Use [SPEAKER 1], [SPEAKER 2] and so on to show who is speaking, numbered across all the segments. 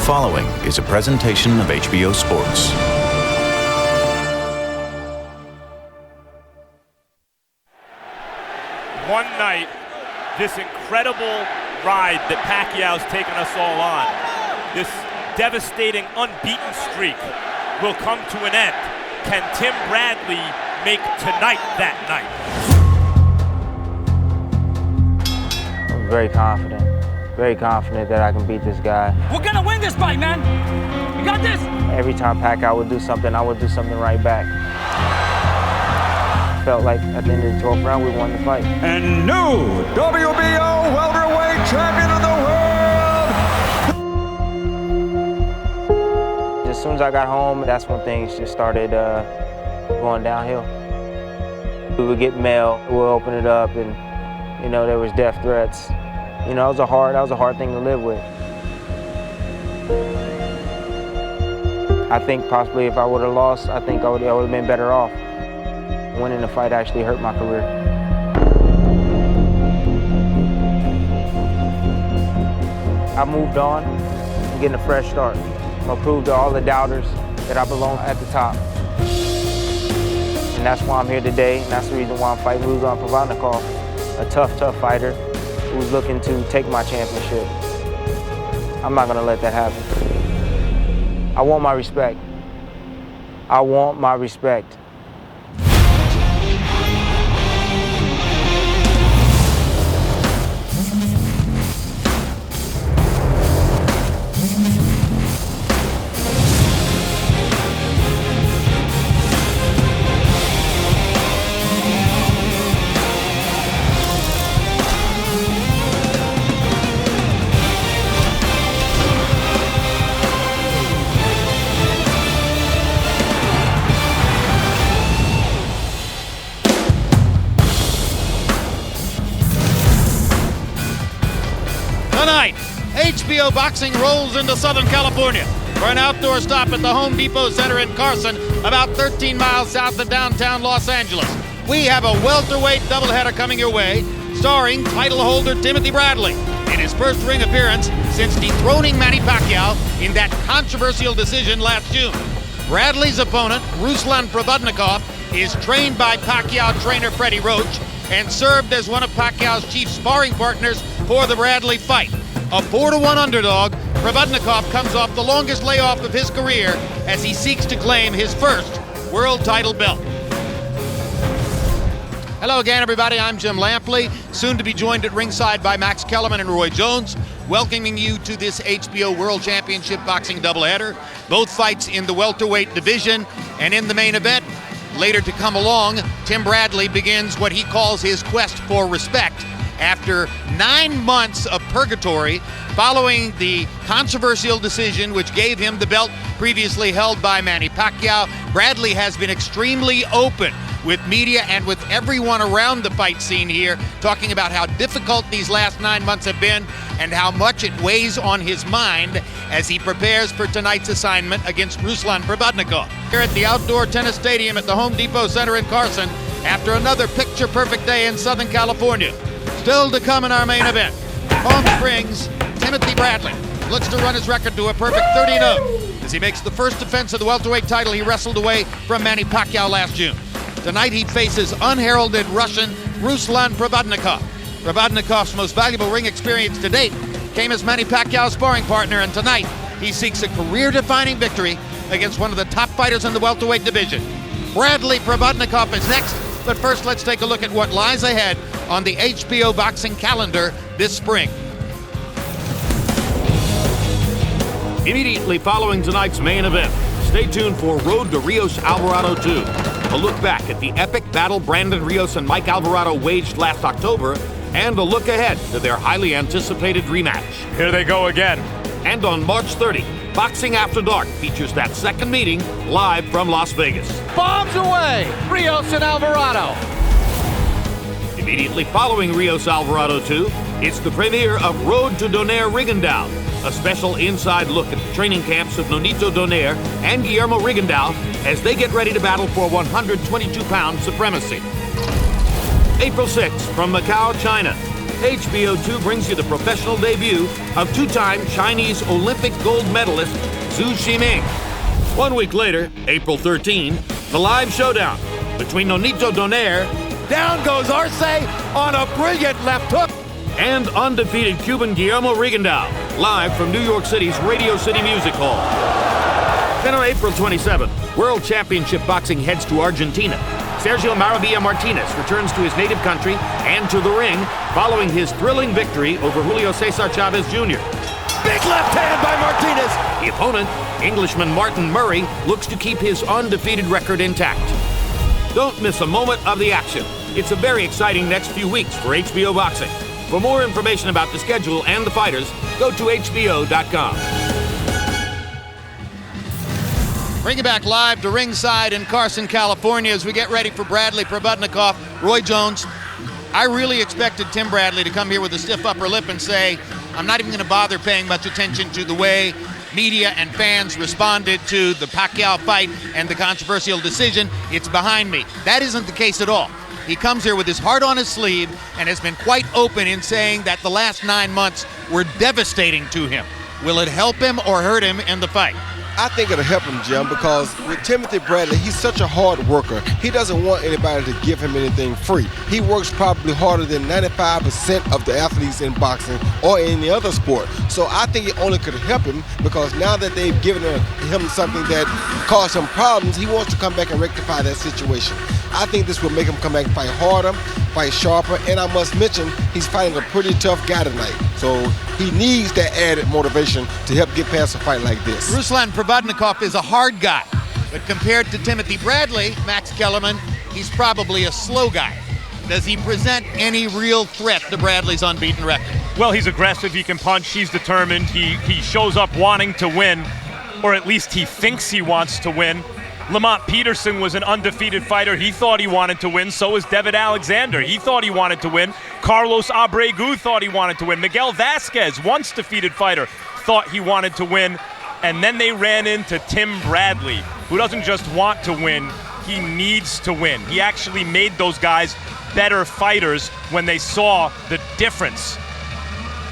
[SPEAKER 1] following is a presentation of HBO Sports.
[SPEAKER 2] One night, this incredible ride that Pacquiao's taken us all on, this devastating, unbeaten streak, will come to an end. Can Tim Bradley make tonight that night?
[SPEAKER 3] I'm very confident that I can beat this guy.
[SPEAKER 4] We're gonna win this fight, man. You got this.
[SPEAKER 3] Every time Pacquiao would do something, I would do something right back. Felt like at the end of the 12th round, we won the fight.
[SPEAKER 5] And new WBO welterweight champion of the world.
[SPEAKER 3] As soon as I got home, that's when things just started going downhill. We would get mail, we'll open it up, and there was death threats. That was a hard thing to live with. I think possibly if I would have lost, I think I would have been better off. Winning the fight actually hurt my career. I moved on. I'm getting a fresh start. I'm gonna prove to all the doubters that I belong at the top. And that's why I'm here today, and that's the reason why I'm fighting Ruslan Provodnikov, a tough fighter who's looking to take my championship. I'm not gonna let that happen. I want my respect. I want my respect.
[SPEAKER 6] Tonight, HBO Boxing rolls into Southern California for an outdoor stop at the Home Depot Center in Carson, about 13 miles south of downtown Los Angeles. We have a welterweight doubleheader coming your way, starring title holder Timothy Bradley in his first ring appearance since dethroning Manny Pacquiao in that controversial decision last June. Bradley's opponent, Ruslan Provodnikov, is trained by Pacquiao trainer Freddie Roach and served as one of Pacquiao's chief sparring partners for the Bradley fight. A 4-1 underdog, Provodnikov comes off the longest layoff of his career as he seeks to claim his first world title belt. Hello again, everybody. I'm Jim Lampley, soon to be joined at ringside by Max Kellerman and Roy Jones, welcoming you to this HBO World Championship Boxing doubleheader. Both fights in the welterweight division, and in the main event, later to come along, Tim Bradley begins what he calls his quest for respect after 9 months of purgatory following the controversial decision which gave him the belt previously held by Manny Pacquiao. Bradley has been extremely open with media and with everyone around the fight scene here, talking about how difficult these last 9 months have been and how much it weighs on his mind as he prepares for tonight's assignment against Ruslan Provodnikov. Here at the outdoor tennis stadium at the Home Depot Center in Carson, after another picture-perfect day in Southern California. Still to come in our main event, Palm Springs, Timothy Bradley looks to run his record to a perfect 30-0 as he makes the first defense of the welterweight title he wrestled away from Manny Pacquiao last June. Tonight he faces unheralded Russian Ruslan Provodnikov. Provodnikov's most valuable ring experience to date came as Manny Pacquiao's sparring partner, and tonight he seeks a career-defining victory against one of the top fighters in the welterweight division. Bradley Provodnikov is next, but first let's take a look at what lies ahead on the HBO Boxing calendar this spring.
[SPEAKER 7] Immediately following tonight's main event, stay tuned for Road to Rios Alvarado 2. A look back at the epic battle Brandon Rios and Mike Alvarado waged last October, and a look ahead to their highly anticipated rematch.
[SPEAKER 2] Here they go again.
[SPEAKER 7] And on March 30, Boxing After Dark features that second meeting live from Las Vegas.
[SPEAKER 4] Bombs away, Rios and Alvarado.
[SPEAKER 7] Immediately following Rios Alvarado 2, it's the premiere of Road to Donaire Rigondeaux, a special inside look at the training camps of Nonito Donaire and Guillermo Rigondeaux as they get ready to battle for 122-pound supremacy. April 6th from Macau, China, HBO 2 brings you the professional debut of two-time Chinese Olympic gold medalist Zhu Shiming. 1 week later, April 13, the live showdown between Nonito Donaire,
[SPEAKER 8] down goes Arce on a brilliant left hook,
[SPEAKER 7] and undefeated Cuban Guillermo Rigondeaux, live from New York City's Radio City Music Hall. Then on April 27th, World Championship Boxing heads to Argentina. Sergio Maravilla Martinez returns to his native country and to the ring following his thrilling victory over Julio Cesar Chavez Jr.
[SPEAKER 8] Big left hand by Martinez.
[SPEAKER 7] The opponent, Englishman Martin Murray, looks to keep his undefeated record intact. Don't miss a moment of the action. It's a very exciting next few weeks for HBO Boxing. For more information about the schedule and the fighters, go to HBO.com.
[SPEAKER 6] Bring it back live to ringside in Carson, California as we get ready for Bradley Provodnikov, Roy Jones. I really expected Tim Bradley to come here with a stiff upper lip and say, I'm not even going to bother paying much attention to the way media and fans responded to the Pacquiao fight and the controversial decision. It's behind me. That isn't the case at all. He comes here with his heart on his sleeve and has been quite open in saying that the last 9 months were devastating to him. Will it help him or hurt him in the fight?
[SPEAKER 9] I think it'll help him, Jim, because with Timothy Bradley, he's such a hard worker. He doesn't want anybody to give him anything free. He works probably harder than 95% of the athletes in boxing or any other sport. So I think it only could help him because now that they've given him something that caused him problems, he wants to come back and rectify that situation. I think this will make him come back and fight harder, fight sharper, and I must mention he's fighting a pretty tough guy tonight. So he needs that added motivation to help get past a fight like this.
[SPEAKER 6] Ruslan Provodnikov is a hard guy, but compared to Timothy Bradley, Max Kellerman, he's probably a slow guy. Does he present any real threat to Bradley's unbeaten record?
[SPEAKER 2] Well, he's aggressive, he can punch, he's determined, he shows up wanting to win, or at least he thinks he wants to win. Lamont Peterson was an undefeated fighter. He thought he wanted to win. So was David Alexander. He thought he wanted to win. Carlos Abregu thought he wanted to win. Miguel Vasquez, once defeated fighter, thought he wanted to win. And then they ran into Tim Bradley, who doesn't just want to win, he needs to win. He actually made those guys better fighters when they saw the difference.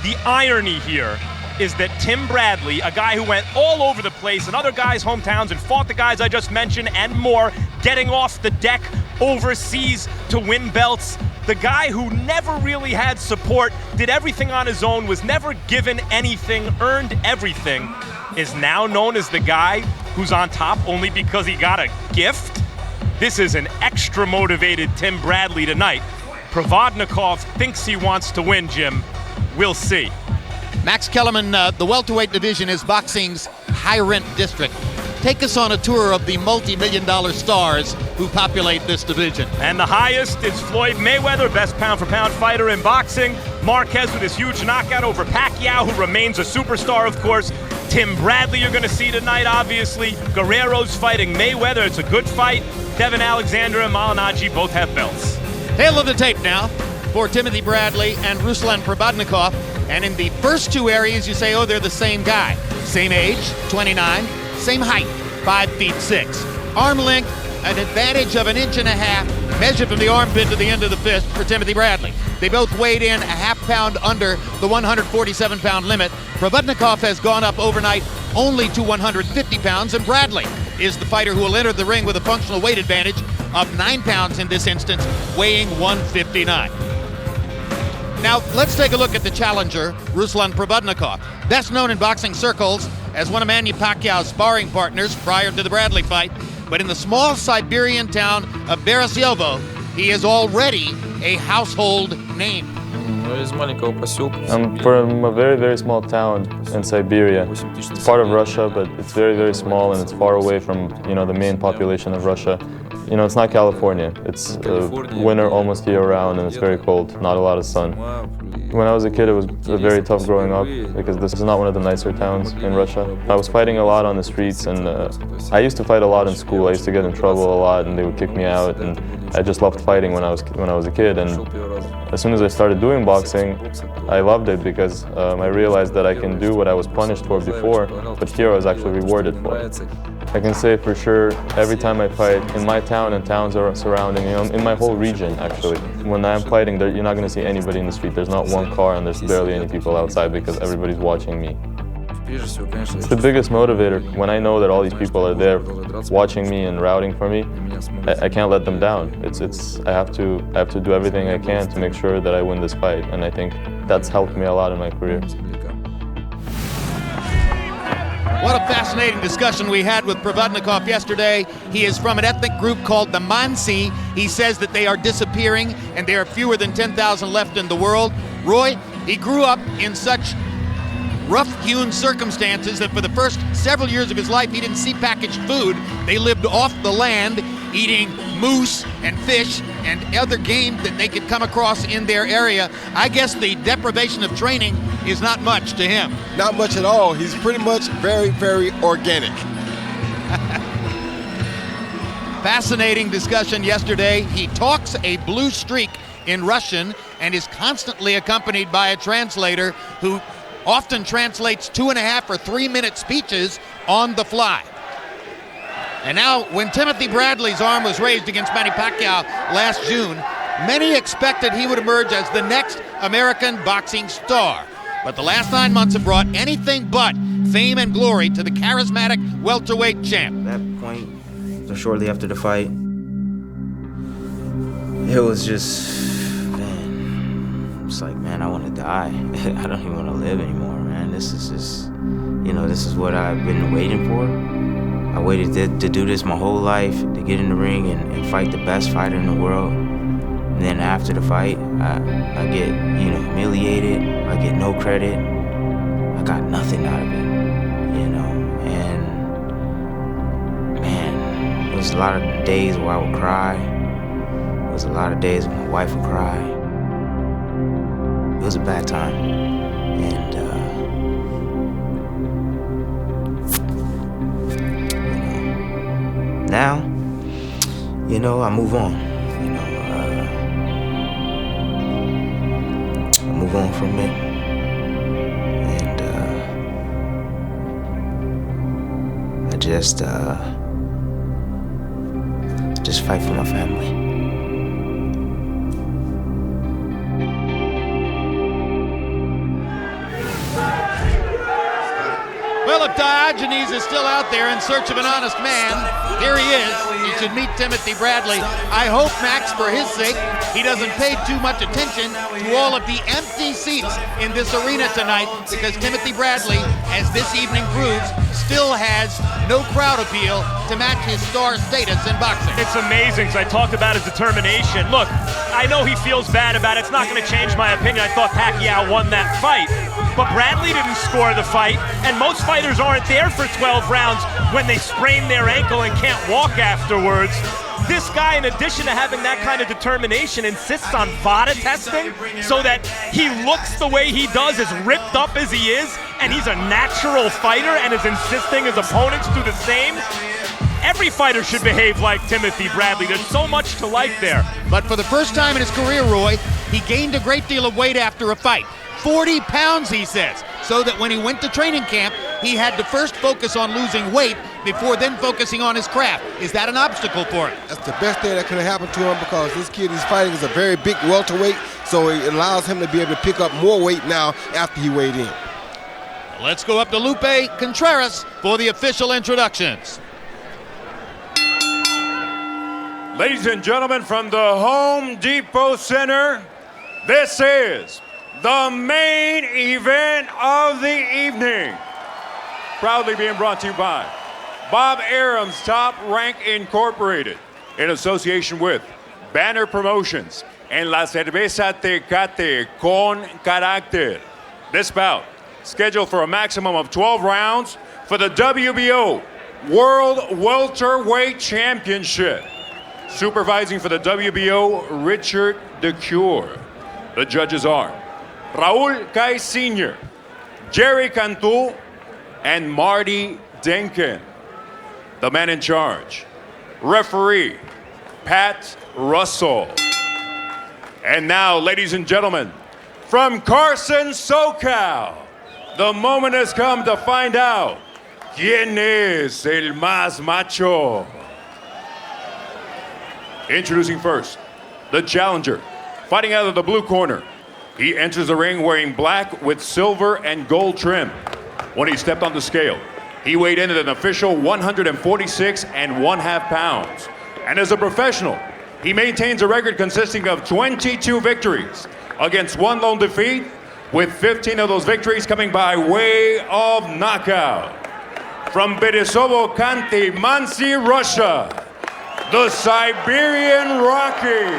[SPEAKER 2] The irony here is that Tim Bradley, a guy who went all over the place in other guys' hometowns and fought the guys I just mentioned and more, getting off the deck overseas to win belts, the guy who never really had support, did everything on his own, was never given anything, earned everything, is now known as the guy who's on top only because he got a gift? This is an extra motivated Tim Bradley tonight. Provodnikov thinks he wants to win, Jim. We'll see.
[SPEAKER 6] Max Kellerman, the welterweight division is boxing's high-rent district. Take us on a tour of the multi-million-dollar stars who populate this division.
[SPEAKER 2] And the highest is Floyd Mayweather, best pound-for-pound fighter in boxing. Marquez with his huge knockout over Pacquiao, who remains a superstar, of course. Tim Bradley you're going to see tonight, obviously. Guerrero's fighting Mayweather. It's a good fight. Devin Alexander and Malinaji both have belts.
[SPEAKER 6] Tail of the tape now for Timothy Bradley and Ruslan Provodnikov. And in the first two areas, you say, oh, they're the same guy. Same age, 29. Same height, 5'6". Arm length, an advantage of 1.5 inches, measured from the armpit to the end of the fist for Timothy Bradley. They both weighed in a half pound under the 147-pound limit. Provodnikov has gone up overnight only to 150 pounds, and Bradley is the fighter who will enter the ring with a functional weight advantage of 9 pounds in this instance, weighing 159. Now, let's take a look at the challenger, Ruslan Provodnikov, best known in boxing circles as one of Manny Pacquiao's sparring partners prior to the Bradley fight. But in the small Siberian town of Beresiovo, he is already a household name.
[SPEAKER 10] I'm from a very, very small town in Siberia. It's part of Russia, but it's very, very small and it's far away from, the main population of Russia. It's not California. It's winter almost year-round and it's very cold, not a lot of sun. When I was a kid, it was very tough growing up because this is not one of the nicer towns in Russia. I was fighting a lot on the streets, and I used to fight a lot in school. I used to get in trouble a lot and they would kick me out, and I just loved fighting when I was a kid. And as soon as I started doing boxing, I loved it because I realized that I can do what I was punished for before, but here I was actually rewarded for it. I can say for sure, every time I fight in my town, town and towns are surrounding, you know, in my whole region actually. When I'm fighting, you're not going to see anybody in the street. There's not one car and there's barely any people outside because everybody's watching me. It's the biggest motivator. When I know that all these people are there watching me and rooting for me, I can't let them down. I have to do everything I can to make sure that I win this fight, and I think that's helped me a lot in my career.
[SPEAKER 6] What a fascinating discussion we had with Provodnikov yesterday. He is from an ethnic group called the Mansi. He says that they are disappearing and there are fewer than 10,000 left in the world. Roy, he grew up in such rough-hewn circumstances that for the first several years of his life he didn't see packaged food. They lived off the land, eating moose and fish and other game that they could come across in their area. I guess the deprivation of training is not much to him.
[SPEAKER 9] Not much at all. He's pretty much very, very organic.
[SPEAKER 6] Fascinating discussion yesterday. He talks a blue streak in Russian and is constantly accompanied by a translator who often translates 2.5 or 3 minute speeches on the fly. And now, when Timothy Bradley's arm was raised against Manny Pacquiao last June, many expected he would emerge as the next American boxing star. But the last 9 months have brought anything but fame and glory to the charismatic welterweight champ.
[SPEAKER 3] At that point, so shortly after the fight, it was just, man, it's like, man, I want to die. I don't even want to live anymore, man. This is just, you know, this is what I've been waiting for. I waited to do this my whole life, to get in the ring and fight the best fighter in the world. And then after the fight, I get, you know, humiliated. I get no credit. I got nothing out of it, you know. And man, there was a lot of days where I would cry. There was a lot of days when my wife would cry. It was a bad time. And now, you know, I move on. You know, I move on from it, and I just fight for my family.
[SPEAKER 6] Well, if Diogenes is still out there in search of an honest man, here he is. You should meet Timothy Bradley. I hope, Max, for his sake, he doesn't pay too much attention to all of the empty seats in this arena tonight, because Timothy Bradley, as this evening proves, still has no crowd appeal to match his star status in boxing.
[SPEAKER 2] It's amazing, because I talked about his determination. Look, I know he feels bad about it. It's not going to change my opinion. I thought Pacquiao won that fight. But Bradley didn't score the fight, and most fighters aren't there for 12 rounds when they sprain their ankle and can't walk afterwards. This guy, in addition to having that kind of determination, insists on VADA testing so that he looks the way he does, as ripped up as he is, and he's a natural fighter and is insisting his opponents do the same. Every fighter should behave like Timothy Bradley. There's so much to like there.
[SPEAKER 6] But for the first time in his career, Roy, he gained a great deal of weight after a fight. 40 pounds, he says, so that when he went to training camp, he had to first focus on losing weight before then focusing on his craft. Is that an obstacle for him?
[SPEAKER 9] That's the best thing that could have happened to him, because this kid he's fighting is a very big welterweight, so it allows him to be able to pick up more weight now after he weighed in.
[SPEAKER 6] Let's go up to Lupe Contreras for the official introductions.
[SPEAKER 11] Ladies and gentlemen, from the Home Depot Center, this is the main event of the evening. Proudly being brought to you by Bob Arum's Top Rank Incorporated, in association with Banner Promotions and La Cerveza Tecate con Carácter. This bout, scheduled for a maximum of 12 rounds for the WBO World Welterweight Championship. Supervising for the WBO, Richard DeCure. The judges are Raul Kai Sr., Jerry Cantu, and Marty Denkin. The man in charge, referee Pat Russell. And now, ladies and gentlemen, from Carson, SoCal, the moment has come to find out quién es el más macho. Introducing first, the challenger, fighting out of the blue corner. He enters the ring wearing black with silver and gold trim. When he stepped on the scale, he weighed in at an official 146 1/2 pounds. And as a professional, he maintains a record consisting of 22 victories against 1 lone defeat, with 15 of those victories coming by way of knockout. From Berisovo Khanty Mansi, Russia, the Siberian Rocky,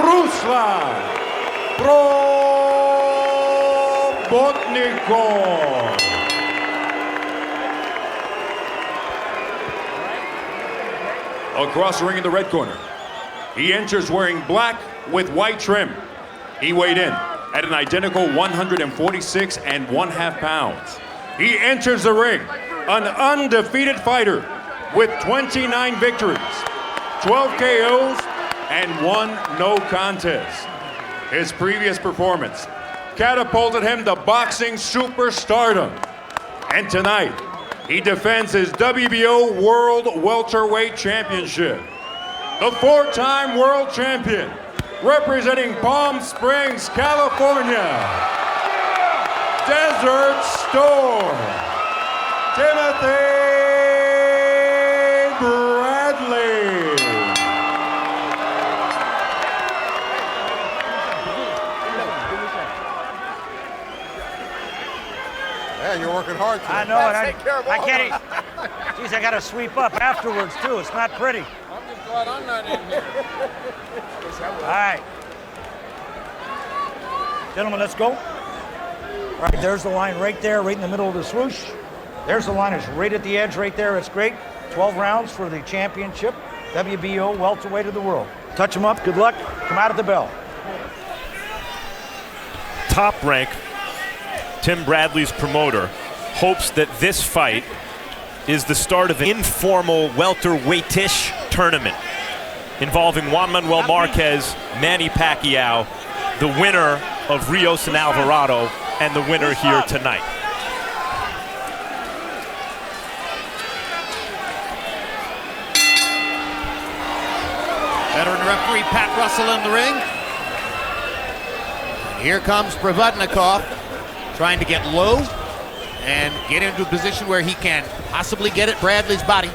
[SPEAKER 11] Ruslan Provodnikov. Across the ring in the red corner, he enters wearing black with white trim. He weighed in at an identical 146 1/2 pounds. He enters the ring an undefeated fighter with 29 victories, 12 KOs, and 1 no contest. His previous performance catapulted him to boxing superstardom. And tonight, he defends his WBO World Welterweight Championship. The 4-time world champion, representing Palm Springs, California, Desert Storm, Timothy Bradley.
[SPEAKER 9] Man, you're working hard today.
[SPEAKER 12] I know it. I can't. Geez, I got to sweep up afterwards too. It's not pretty.
[SPEAKER 9] I'm just glad I'm not in here.
[SPEAKER 12] All right, gentlemen, let's go. All right, there's the line right there, right in the middle of the swoosh. There's the line. It's right at the edge right there. It's great. 12 rounds for the championship, WBO welterweight of the world. Touch them up. Good luck. Come out at the bell.
[SPEAKER 2] Top Rank, Tim Bradley's promoter, hopes that this fight is the start of an informal welterweight-ish tournament involving Juan Manuel Marquez, Manny Pacquiao, the winner of Rios and Alvarado, and the winner here tonight.
[SPEAKER 6] Veteran referee Pat Russell in the ring. And here comes Provodnikov, trying to get low and get into a position where he can possibly get at Bradley's body.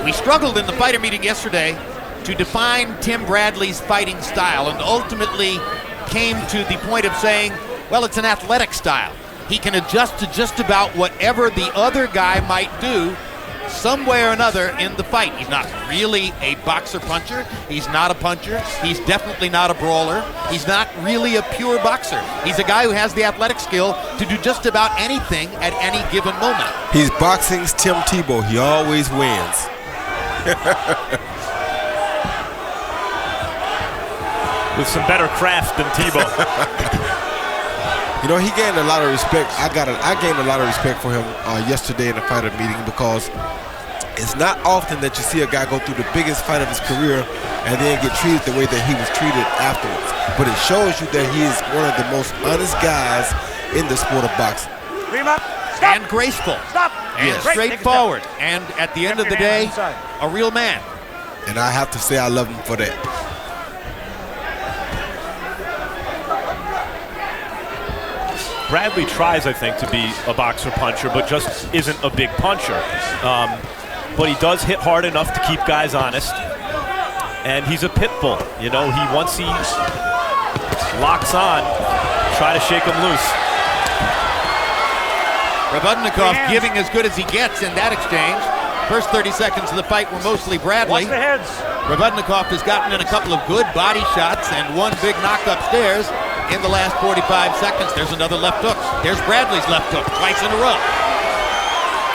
[SPEAKER 6] We struggled in the fighter meeting yesterday to define Tim Bradley's fighting style, and ultimately came to the point of saying, well, it's an athletic style. He can adjust to just about whatever the other guy might do some way or another in the fight. He's not really a boxer puncher. He's not a puncher. He's definitely not a brawler. He's not really a pure boxer. He's a guy who has the athletic skill to do just about anything at any given moment.
[SPEAKER 9] He's boxing's Tim Tebow. He always wins.
[SPEAKER 2] With some better craft than Tebow.
[SPEAKER 9] You know, he gained a lot of respect. I gained a lot of respect for him yesterday in the fighter meeting, because it's not often that you see a guy go through the biggest fight of his career and then get treated the way that he was treated afterwards. But it shows you that he is one of the most honest guys in the sport of boxing.
[SPEAKER 6] And graceful.
[SPEAKER 12] Stop.
[SPEAKER 6] And straightforward. And at the end of the day, a real man.
[SPEAKER 9] And I have to say I love him for that.
[SPEAKER 2] Bradley tries, I think, to be a boxer puncher, but just isn't a big puncher. But he does hit hard enough to keep guys honest. And he's a pit bull. You know, once he locks on, try to shake him loose.
[SPEAKER 6] Provodnikov giving as good as he gets in that exchange. First 30 seconds of the fight were mostly Bradley.
[SPEAKER 12] Watch the heads.
[SPEAKER 6] Provodnikov has gotten in a couple of good body shots and one big knock upstairs in the last 45 seconds. There's another left hook. There's Bradley's left hook, twice in a row.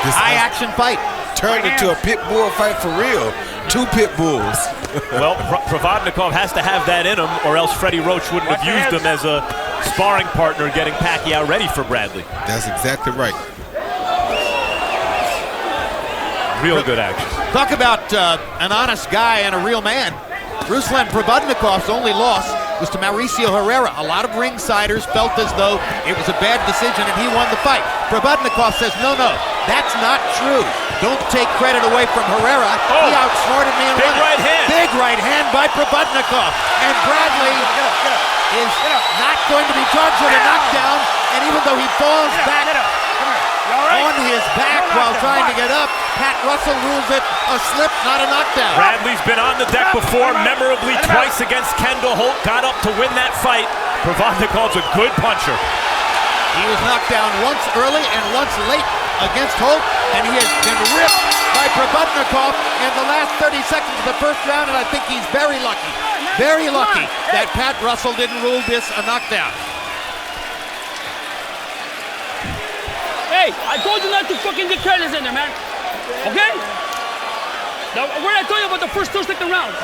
[SPEAKER 9] This
[SPEAKER 6] high action fight.
[SPEAKER 9] Turned into a pit bull fight for real. 2 pit bulls.
[SPEAKER 2] Well, Provodnikov has to have that in him, or else Freddie Roach wouldn't have used him as a sparring partner getting Pacquiao ready for Bradley.
[SPEAKER 9] That's exactly right.
[SPEAKER 2] Real good action.
[SPEAKER 6] Talk about an honest guy and a real man. Ruslan Provodnikov's only loss was to Mauricio Herrera. A lot of ringsiders felt as though it was a bad decision and he won the fight. Provodnikov says, no, That's not true. Don't take credit away from Herrera. He outsmarted me in running.
[SPEAKER 2] Right hand.
[SPEAKER 6] Big right hand by Provodnikov. And Bradley is not going to be charged with a knockdown. And even though he falls back on his back while trying to get up, Pat Russell rules it a slip, not a knockdown.
[SPEAKER 2] Bradley's been on the deck before, memorably twice against Kendall Holt. Got up to win that fight. Provodnikov's a good puncher.
[SPEAKER 6] He was knocked down once early and once late against Holt, and he has been ripped by Provodnikov in the last 30 seconds of the first round, and I think he's very lucky that Pat Russell didn't rule this a knockdown.
[SPEAKER 4] Hey, I told you not to fucking get careless in there, man. Okay? Now, what did I tell you about the first and second round?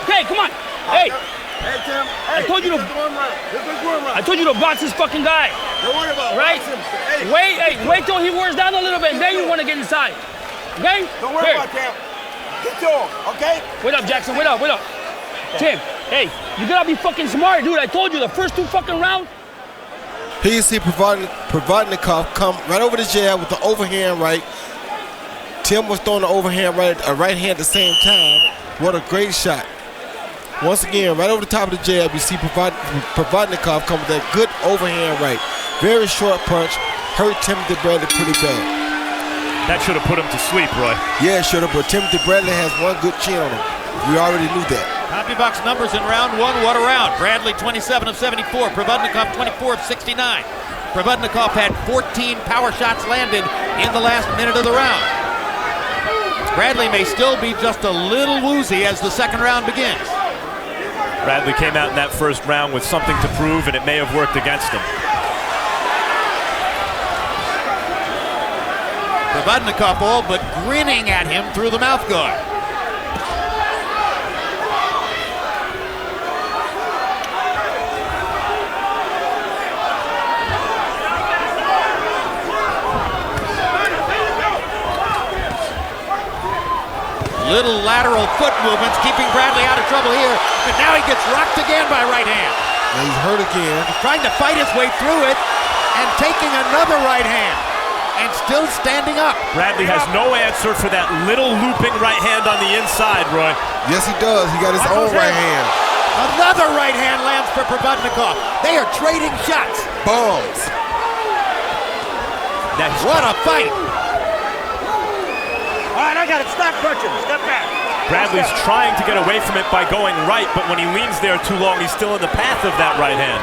[SPEAKER 4] Okay, come on. Hey.
[SPEAKER 9] Hey, Tim.
[SPEAKER 4] I told you to. I told you to box this fucking guy.
[SPEAKER 9] Don't worry about
[SPEAKER 4] right?
[SPEAKER 9] Hey.
[SPEAKER 4] Wait till he wears down a little bit, and then you want to get inside. Okay?
[SPEAKER 9] Don't worry about Tim. Get to him, okay?
[SPEAKER 4] Wait up, Jackson. Wait up. Tim, hey, you gotta be fucking smart, dude. I told you the first 2 fucking rounds.
[SPEAKER 9] Here you see Provodnikov come right over the jab with the overhand right. Tim was throwing the overhand right, a right hand at the same time. What a great shot. Once again, right over the top of the jab, you see Provodnikov come with that good overhand right. Very short punch, hurt Timothy Bradley pretty bad.
[SPEAKER 2] That should have put him to sleep, Roy.
[SPEAKER 9] Yeah, it should have, but Timothy Bradley has one good chin on him. We already knew that.
[SPEAKER 6] CompuBox numbers in round 1, what a round. Bradley 27 of 74, Provodnikov 24 of 69. Provodnikov had 14 power shots landed in the last minute of the round. Bradley may still be just a little woozy as the second round begins.
[SPEAKER 2] Bradley came out in that first round with something to prove, and it may have worked against him.
[SPEAKER 6] Provodnikov all but grinning at him through the mouth guard. Little lateral foot movements keeping Bradley out of trouble here, but now he gets rocked again by right hand.
[SPEAKER 9] And he's hurt again.
[SPEAKER 6] He's trying to fight his way through it and taking another right hand and still standing up.
[SPEAKER 2] Bradley has no answer for that little looping right hand on the inside, Roy.
[SPEAKER 9] Yes, he does. He got his own right hand.
[SPEAKER 6] Another right hand lands for Provodnikov. They are trading shots.
[SPEAKER 9] Bombs.
[SPEAKER 6] What a fight.
[SPEAKER 12] All right, I got it. Stop punching. Step back.
[SPEAKER 2] Bradley's trying to get away from it by going right, but when he leans there too long, he's still in the path of that right hand.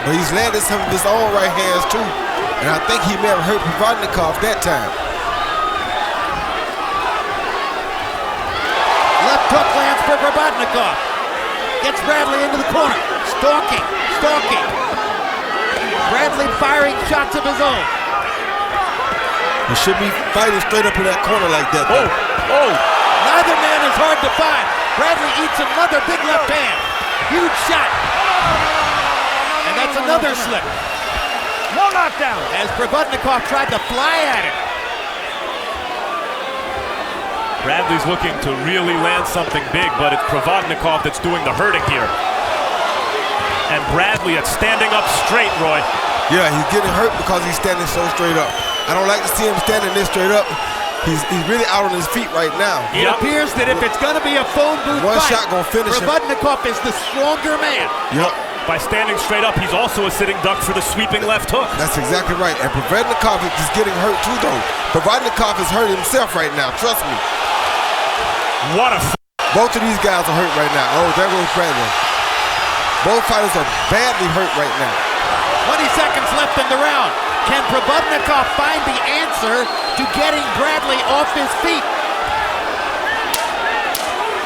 [SPEAKER 9] But he's landed some of his own right hands too, and I think he may have hurt Provodnikov that time.
[SPEAKER 6] Left hook lands for Provodnikov. Gets Bradley into the corner. Stalking. Bradley firing shots of his own.
[SPEAKER 9] He should be fighting straight up in that corner like that.
[SPEAKER 6] Neither man is hard to find. Bradley eats another big left hand. Huge shot. And that's another slip.
[SPEAKER 12] No knockdown.
[SPEAKER 6] As Provodnikov tried to fly at it.
[SPEAKER 2] Bradley's looking to really land something big, but it's Provodnikov that's doing the hurting here. And Bradley is standing up straight, Roy.
[SPEAKER 9] Yeah, he's getting hurt because he's standing so straight up. I don't like to see him standing this straight up. He's really out on his feet right now.
[SPEAKER 6] It appears that if it's going to be a phone booth
[SPEAKER 9] one
[SPEAKER 6] fight,
[SPEAKER 9] shot gonna finish him.
[SPEAKER 6] Provodnikov is the stronger man.
[SPEAKER 9] Yep.
[SPEAKER 2] By standing straight up, he's also a sitting duck for the sweeping left hook.
[SPEAKER 9] That's exactly right. And Provodnikov is getting hurt too, though. Provodnikov is hurt himself right now. Trust me.
[SPEAKER 2] What a
[SPEAKER 9] Both of these guys are hurt right now. Oh, there goes Bradley. Both fighters are badly hurt right now.
[SPEAKER 6] 20 seconds left in the round. Can Provodnikov find the answer to getting Bradley off his feet?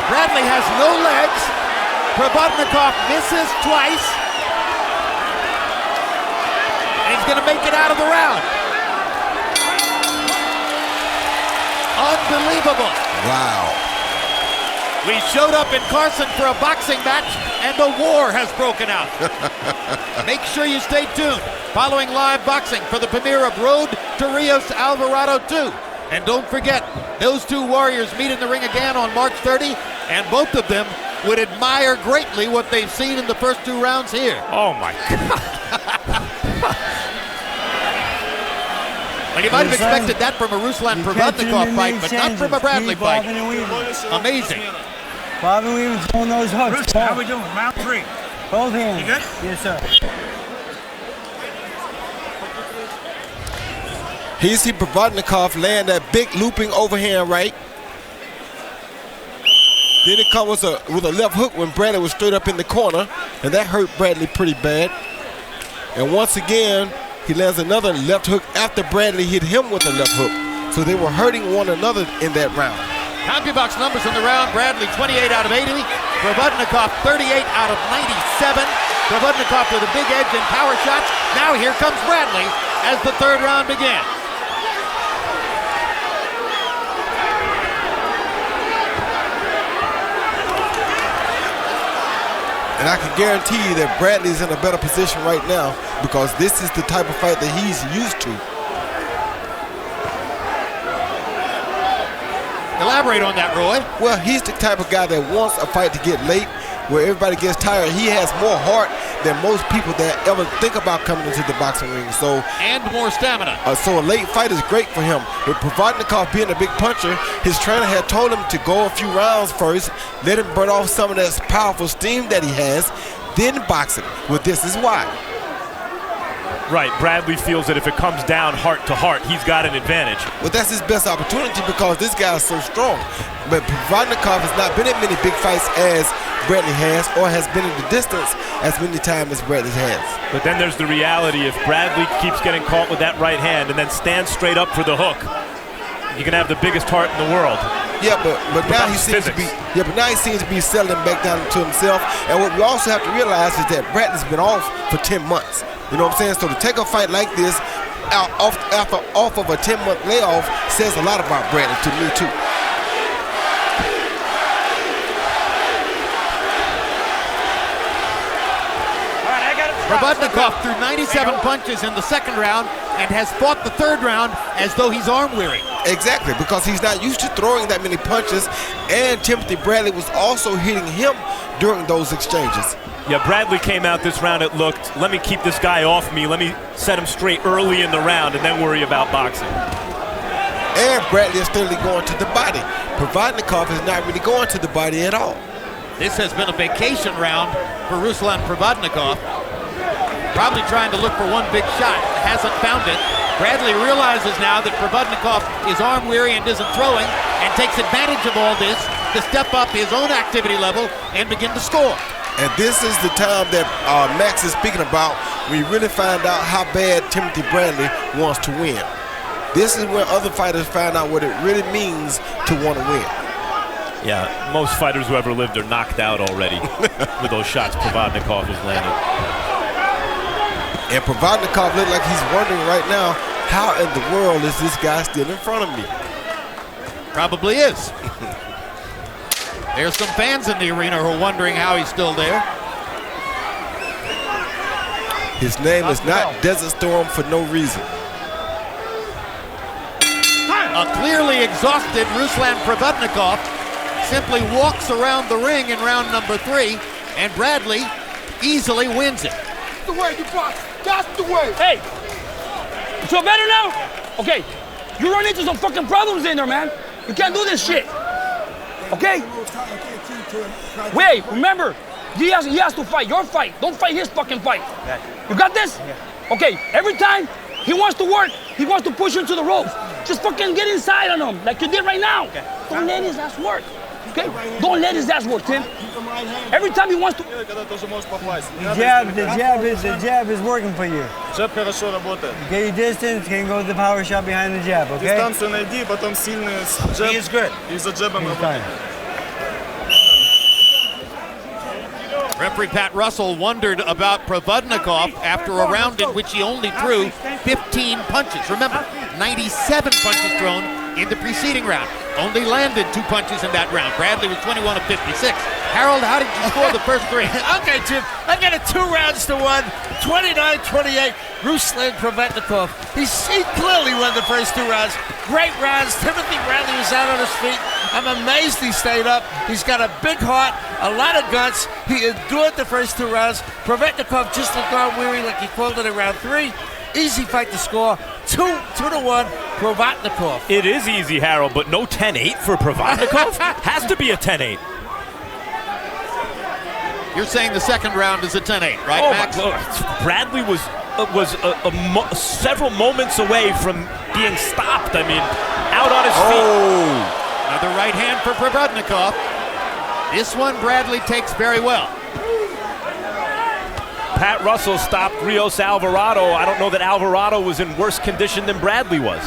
[SPEAKER 6] Bradley has no legs. Provodnikov misses twice. And he's going to make it out of the round. Unbelievable.
[SPEAKER 9] Wow.
[SPEAKER 6] We showed up in Carson for a boxing match, and the war has broken out. Make sure you stay tuned. Following live boxing for the premiere of Road to Rios Alvarado 2. And don't forget, those two warriors meet in the ring again on March 30, and both of them would admire greatly what they've seen in the first 2 rounds here.
[SPEAKER 2] Oh my God.
[SPEAKER 6] Well, you might have expected that from a Ruslan Provodnikov fight, but not from a Bradley fight. Amazing.
[SPEAKER 13] Bob and weave, throwing those hooks.
[SPEAKER 12] Bruce, how we doing? Round 3.
[SPEAKER 13] Both hands.
[SPEAKER 12] You good?
[SPEAKER 13] Yes, sir.
[SPEAKER 9] Here you see Provodnikov land that big looping overhand right. Then it comes with a left hook when Bradley was straight up in the corner, and that hurt Bradley pretty bad. And once again, he lands another left hook after Bradley hit him with a left hook. So they were hurting one another in that round.
[SPEAKER 6] CompuBox numbers in the round: Bradley 28 out of 80, Provodnikov 38 out of 97. Provodnikov with a big edge and power shots. Now here comes Bradley as the third round begins.
[SPEAKER 9] And I can guarantee you that Bradley's in a better position right now because this is the type of fight that he's used to.
[SPEAKER 6] Elaborate on that, Roy.
[SPEAKER 9] Well, he's the type of guy that wants a fight to get late, where everybody gets tired. He has more heart than most people that ever think about coming into the boxing ring.
[SPEAKER 6] And more stamina.
[SPEAKER 9] So a late fight is great for him. With Provodnikov being a big puncher, his trainer had told him to go a few rounds first, let him burn off some of that powerful steam that he has, then box him. Well, this is why.
[SPEAKER 2] Right, Bradley feels that if it comes down heart to heart, he's got an advantage.
[SPEAKER 9] Well, that's his best opportunity because this guy is so strong. But Provodnikov has not been in many big fights as Bradley has, or has been in the distance as many times as Bradley has.
[SPEAKER 2] But then there's the reality: if Bradley keeps getting caught with that right hand and then stands straight up for the hook, you can have the biggest heart in the world.
[SPEAKER 9] Yeah, but now he seems to be settling back down to himself. And what we also have to realize is that Bradley's been off for 10 months. You know what I'm saying? So to take a fight like this off of a 10-month layoff says a lot about Bradley to me too.
[SPEAKER 6] Provodnikov threw 97 punches in the second round and has fought the third round as though he's arm weary.
[SPEAKER 9] Exactly, because he's not used to throwing that many punches, and Timothy Bradley was also hitting him during those exchanges.
[SPEAKER 2] Yeah, Bradley came out this round, it looked, let me keep this guy off me, let me set him straight early in the round and then worry about boxing.
[SPEAKER 9] And Bradley is steadily going to the body. Provodnikov is not really going to the body at all.
[SPEAKER 6] This has been a vacation round for Ruslan Provodnikov. Probably trying to look for one big shot, hasn't found it. Bradley realizes now that Provodnikov is arm weary and isn't throwing, and takes advantage of all this to step up his own activity level and begin to score.
[SPEAKER 9] And this is the time that Max is speaking about when you really find out how bad Timothy Bradley wants to win. This is when other fighters find out what it really means to want to win.
[SPEAKER 2] Yeah, most fighters who ever lived are knocked out already with those shots Provodnikov has landed.
[SPEAKER 9] And Provodnikov looks like he's wondering right now, how in the world is this guy still in front of me?
[SPEAKER 6] Probably is. There's some fans in the arena who are wondering how he's still there.
[SPEAKER 9] His name is not Desert Storm for no reason.
[SPEAKER 6] A clearly exhausted Ruslan Provodnikov simply walks around the ring in round number 3, and Bradley easily wins it.
[SPEAKER 8] That's the way you box. That's the way.
[SPEAKER 4] Hey, you feel better now? Okay, you run into some fucking problems in there, man. You can't do this shit. Okay? Wait, remember, he has to fight your fight. Don't fight his fucking fight. You got this? Okay, every time he wants to work, he wants to push you into the ropes. Just fucking get inside on him, like you did right now. Don't let his ass work. Okay? Don't let his ass work, Tim. Every time he wants to.
[SPEAKER 13] The jab is working for you.
[SPEAKER 14] Jab хорошо работает.
[SPEAKER 13] Get your distance, can go to the power shot behind the jab, okay?
[SPEAKER 14] Дистанцию найди, потом сильный джеб.
[SPEAKER 12] He is good.
[SPEAKER 14] И за джебом работай.
[SPEAKER 6] Referee Pat Russell wondered about Provodnikov after a round in which he only threw 15 punches. Remember, 97 punches thrown in the preceding round. Only landed 2 punches in that round. Bradley was 21 of 56. Harold, how did you score the first 3?
[SPEAKER 15] Okay, Jim, I got it 2 rounds to 1, 29-28. Ruslan Provodnikov. He clearly won the first 2 rounds. Great rounds. Timothy Bradley was out on his feet. I'm amazed he stayed up. He's got a big heart, a lot of guts. He endured the first 2 rounds. Provodnikov just looked arm weary like he called it in round 3. Easy fight to score. 2-1 Provodnikov.
[SPEAKER 2] It is easy, Harold, but no 10-8 for Provodnikov? Has to be a 10-8.
[SPEAKER 6] You're saying the second round is a 10-8, right, Max?
[SPEAKER 2] Bradley was several moments away from being stopped. I mean, out on his feet.
[SPEAKER 6] Another right hand for Provodnikov. This one Bradley takes very well.
[SPEAKER 2] Pat Russell stopped Rios Alvarado. I don't know that Alvarado was in worse condition than Bradley was.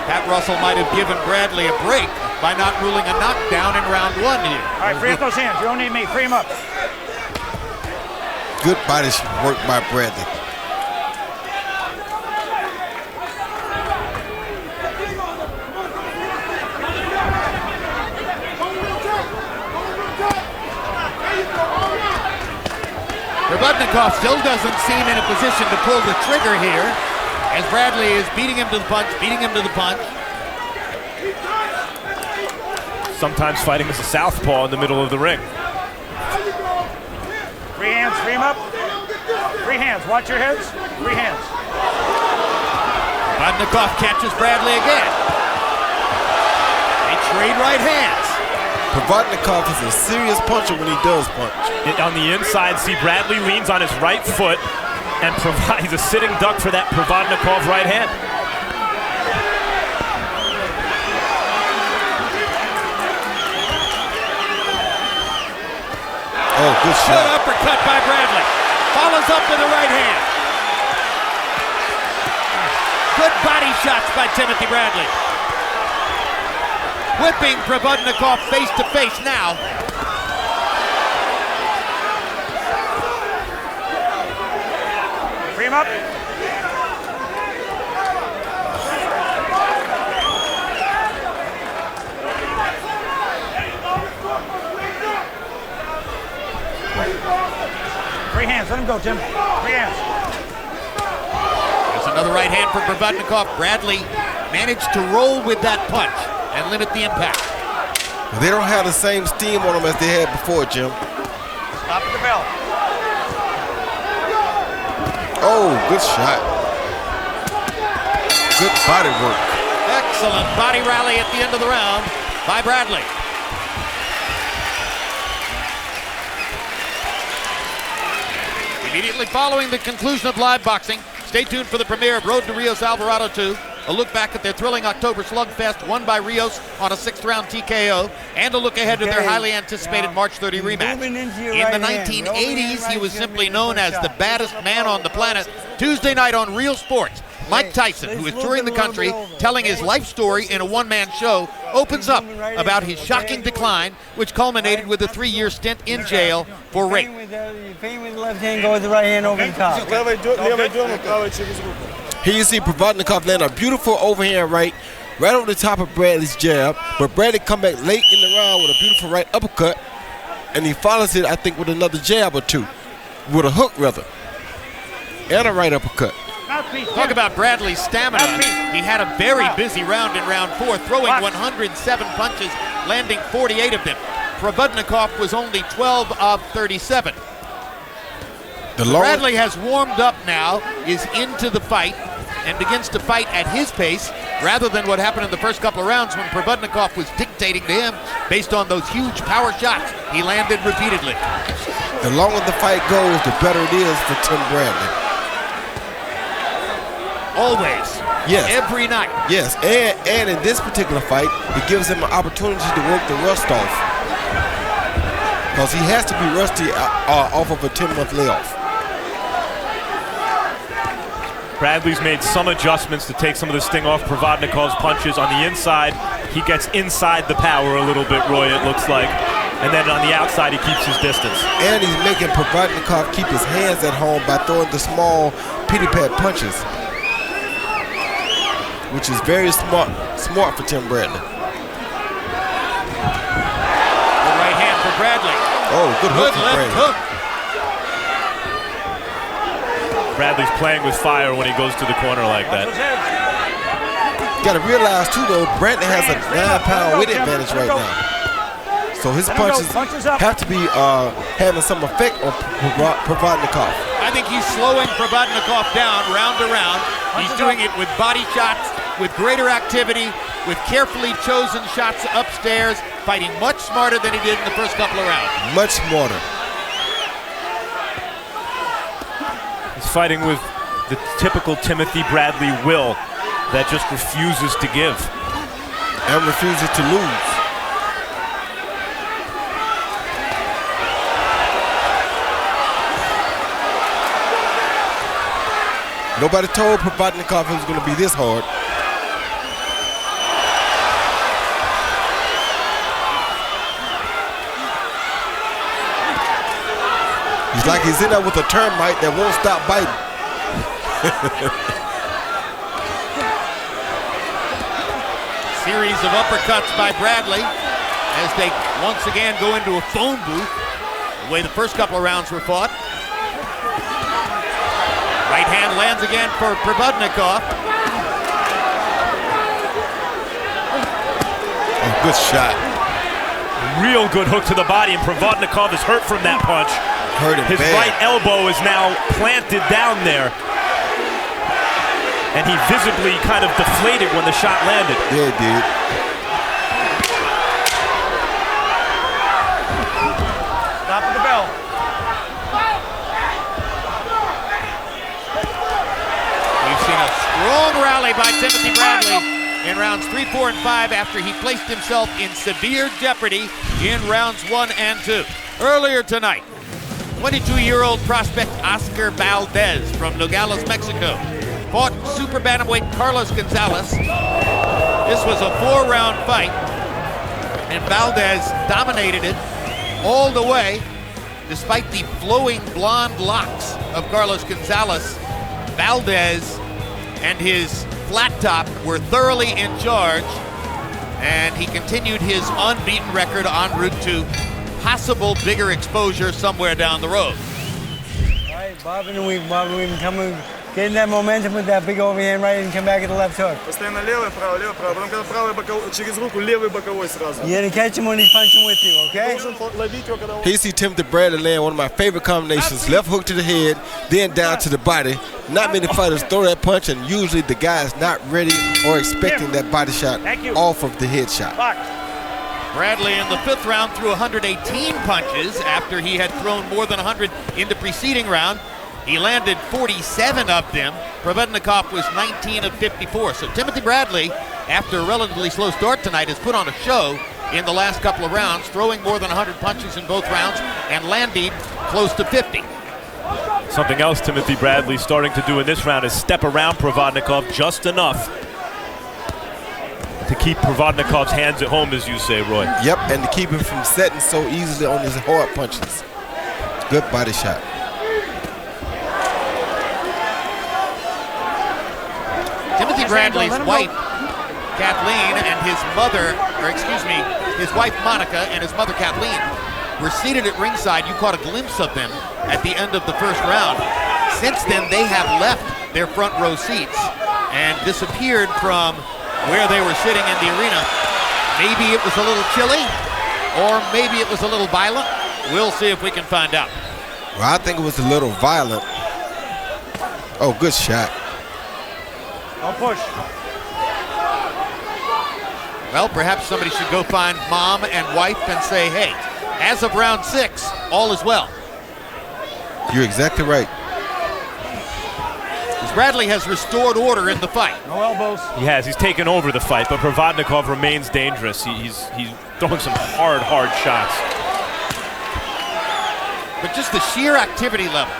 [SPEAKER 6] Pat Russell might have given Bradley a break by not ruling a knockdown in round 1 here.
[SPEAKER 12] All right, free up those hands. You don't need me. Free them up.
[SPEAKER 9] Good body work by Bradley.
[SPEAKER 6] Provodnikov still doesn't seem in a position to pull the trigger here, as Bradley is beating him to the punch,
[SPEAKER 2] Sometimes fighting as a southpaw in the middle of the ring.
[SPEAKER 12] Free hands, free them up. Free hands, watch your heads. Free hands.
[SPEAKER 6] Provodnikov catches Bradley again. They trade right hands.
[SPEAKER 9] Provodnikov is a serious puncher when he does punch.
[SPEAKER 2] On the inside, see Bradley leans on his right foot and provides a sitting duck for that Provodnikov right hand.
[SPEAKER 9] Oh, good shot.
[SPEAKER 6] Good uppercut by Bradley. Follows up with a right hand. Good body shots by Timothy Bradley. Whipping Provodnikov face to face now.
[SPEAKER 12] Free him up. Free hands, let him go, Tim. Free hands.
[SPEAKER 6] There's another right hand for Provodnikov. Bradley managed to roll with that punch and limit the impact.
[SPEAKER 9] They don't have the same steam on them as they had before, Jim.
[SPEAKER 12] Stop at the bell.
[SPEAKER 9] Oh, good shot. Good body work.
[SPEAKER 6] Excellent body rally at the end of the round by Bradley. Immediately following the conclusion of live boxing, stay tuned for the premiere of Road to Rios Alvarado 2. A look back at their thrilling October slugfest won by Rios on a 6th-round TKO, and a look ahead to their highly anticipated March 30 rematch. In the 1980s, he was simply known as the baddest man on the planet. Tuesday night on Real Sports, Mike Tyson, who is touring the country, telling his life story in a one-man show, opens up about his shocking decline, which culminated with a 3-year stint in jail for rape.
[SPEAKER 13] Feint with the left hand, go with the right hand over the top.
[SPEAKER 9] Here you see Provodnikov land a beautiful overhand right over the top of Bradley's jab, but Bradley come back late in the round with a beautiful right uppercut, and he follows it, I think, with another jab or two, with a hook rather, and a right uppercut.
[SPEAKER 6] Talk about Bradley's stamina. He had a very busy round in round 4, throwing 107 punches, landing 48 of them. Provodnikov was only 12 of 37. Bradley has warmed up now, is into the fight, and begins to fight at his pace, rather than what happened in the first couple of rounds when Provodnikov was dictating to him based on those huge power shots he landed repeatedly.
[SPEAKER 9] The longer the fight goes, the better it is for Tim Bradley.
[SPEAKER 6] Always.
[SPEAKER 9] Yes.
[SPEAKER 6] Every night.
[SPEAKER 9] Yes, and in this particular fight, it gives him an opportunity to work the rust off. Because he has to be rusty off of a 10-month layoff.
[SPEAKER 2] Bradley's made some adjustments to take some of the sting off Provodnikov's punches. On the inside, he gets inside the power a little bit, Roy, it looks like. And then on the outside, he keeps his distance.
[SPEAKER 9] And he's making Provodnikov keep his hands at home by throwing the small pity-pat punches, which is very smart for Tim Bradley.
[SPEAKER 6] Good right hand for Bradley.
[SPEAKER 9] Oh, good hook for Bradley.
[SPEAKER 6] Hook.
[SPEAKER 2] Bradley's playing with fire when he goes to the corner like that.
[SPEAKER 9] You got to realize, too, though, Bradley has a 9-pound weight advantage right now. So his punches have to be having some effect on Provodnikov.
[SPEAKER 6] I think he's slowing Provodnikov down round to round. He's doing it with body shots, with greater activity, with carefully chosen shots upstairs, fighting much smarter than he did in the first couple of rounds.
[SPEAKER 9] Much smarter.
[SPEAKER 2] He's fighting with the typical Timothy Bradley will that just refuses to give.
[SPEAKER 9] And refuses to lose. Nobody told Provodnikov it was going to be this hard. He's like he's in there with a termite that won't stop biting.
[SPEAKER 6] Series of uppercuts by Bradley as they once again go into a phone booth, the way the first couple of rounds were fought. Right hand lands again for Provodnikov.
[SPEAKER 9] Oh, good shot.
[SPEAKER 2] Real good hook to the body, and Provodnikov is hurt from that punch.
[SPEAKER 9] Hurt him
[SPEAKER 2] His
[SPEAKER 9] bad.
[SPEAKER 2] right elbow is now planted down there. And he visibly kind of deflated when the shot landed.
[SPEAKER 9] Yeah, it did.
[SPEAKER 12] Top of the bell.
[SPEAKER 6] We've seen a strong rally by Timothy Bradley in rounds 3, 4, and 5 after he placed himself in severe jeopardy in rounds 1 and 2. Earlier tonight, 22-year-old prospect Oscar Valdez from Nogales, Mexico, fought super bantamweight Carlos Gonzalez. This was a 4-round fight, and Valdez dominated it all the way, despite the flowing blonde locks of Carlos Gonzalez. Valdez and his flat top were thoroughly in charge, and he continued his unbeaten record en route to possible bigger exposure somewhere down the road.
[SPEAKER 13] All right, Bob and weave, come getting that momentum with that big overhand right and come back at the left hook.
[SPEAKER 14] Постоянно левый, правый, потом когда правый боковой, через руку левый боковой сразу.
[SPEAKER 13] You gotta catch him when he's punching with you, okay?
[SPEAKER 14] Должен ловить его, когда он...
[SPEAKER 9] Here you see Timothy Bradley land one of my favorite combinations. Left hook to the head, then down to the body. Not many fighters throw that punch, and usually the guy is not ready or expecting that body shot off of the head shot.
[SPEAKER 6] Bradley in the 5th round threw 118 punches after he had thrown more than 100 in the preceding round. He landed 47 of them. Provodnikov was 19 of 54. So Timothy Bradley, after a relatively slow start tonight, has put on a show in the last couple of rounds, throwing more than 100 punches in both rounds and landing close to 50.
[SPEAKER 2] Something else Timothy Bradley starting to do in this round is step around Provodnikov just enough to keep Provodnikov's hands at home, as you say, Roy.
[SPEAKER 9] Yep, and to keep him from setting so easily on his hard punches. Good body shot.
[SPEAKER 6] Timothy Bradley's wife, Kathleen, and his mother, his wife Monica and his mother Kathleen were seated at ringside. You caught a glimpse of them at the end of the first round. Since then, they have left their front row seats and disappeared from where they were sitting in the arena. Maybe it was a little chilly, or maybe it was a little violent. We'll see if we can find out.
[SPEAKER 9] Well, I think it was a little violent. Oh, good shot.
[SPEAKER 12] Don't push.
[SPEAKER 6] Well, perhaps somebody should go find mom and wife and say, hey, as of round 6, all is well.
[SPEAKER 9] You're exactly right.
[SPEAKER 6] Bradley has restored order in the fight.
[SPEAKER 12] No elbows.
[SPEAKER 2] He has. He's taken over the fight, but Provodnikov remains dangerous. He's throwing some hard shots.
[SPEAKER 6] But just the sheer activity level,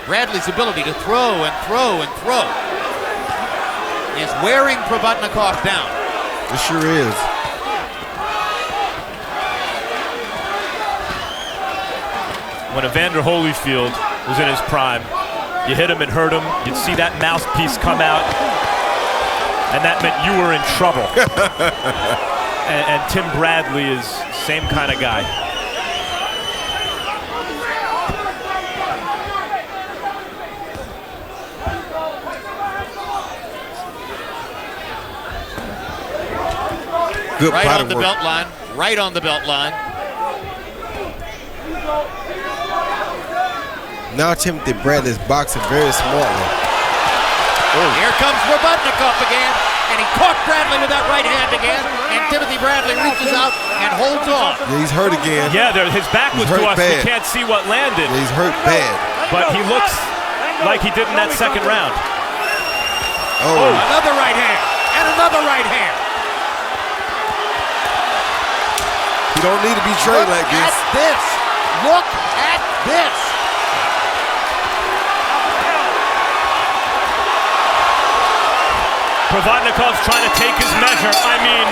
[SPEAKER 6] Bradley's ability to throw and throw and throw is wearing Provodnikov down.
[SPEAKER 9] It sure is.
[SPEAKER 2] When Evander Holyfield was in his prime, you hit him and hurt him, you'd see that mouthpiece come out, and that meant you were in trouble. and Tim Bradley is same kind of guy.
[SPEAKER 9] Good
[SPEAKER 6] right
[SPEAKER 9] body
[SPEAKER 6] on the
[SPEAKER 9] work.
[SPEAKER 6] belt line, right on the belt line.
[SPEAKER 9] Now Timothy Bradley is boxing very smartly.
[SPEAKER 6] Here comes Provodnikov again, and he caught Bradley with that right hand again, and Timothy Bradley reaches out and holds on.
[SPEAKER 9] Yeah, he's hurt again.
[SPEAKER 2] Yeah, his back was to us.
[SPEAKER 9] Bad.
[SPEAKER 2] We can't see what landed.
[SPEAKER 9] Yeah, he's hurt bad.
[SPEAKER 2] But he looks like he did in that second round.
[SPEAKER 6] Oh, another right hand, and another right hand.
[SPEAKER 9] You don't need to be trained like this.
[SPEAKER 6] Look at this.
[SPEAKER 2] Provodnikov's trying to take his measure. I mean,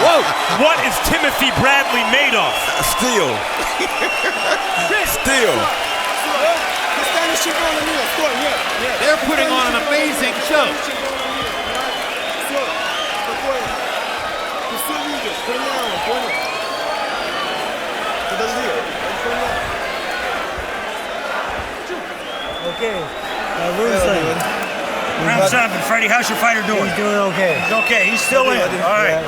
[SPEAKER 2] whoa! What is Timothy Bradley made of?
[SPEAKER 9] Steel. Steel.
[SPEAKER 6] They're putting on an amazing show.
[SPEAKER 13] Okay. Ruslan.
[SPEAKER 12] Round 7, Freddie, how's your fighter doing?
[SPEAKER 13] He's doing okay.
[SPEAKER 12] He's okay, he's still in. All right.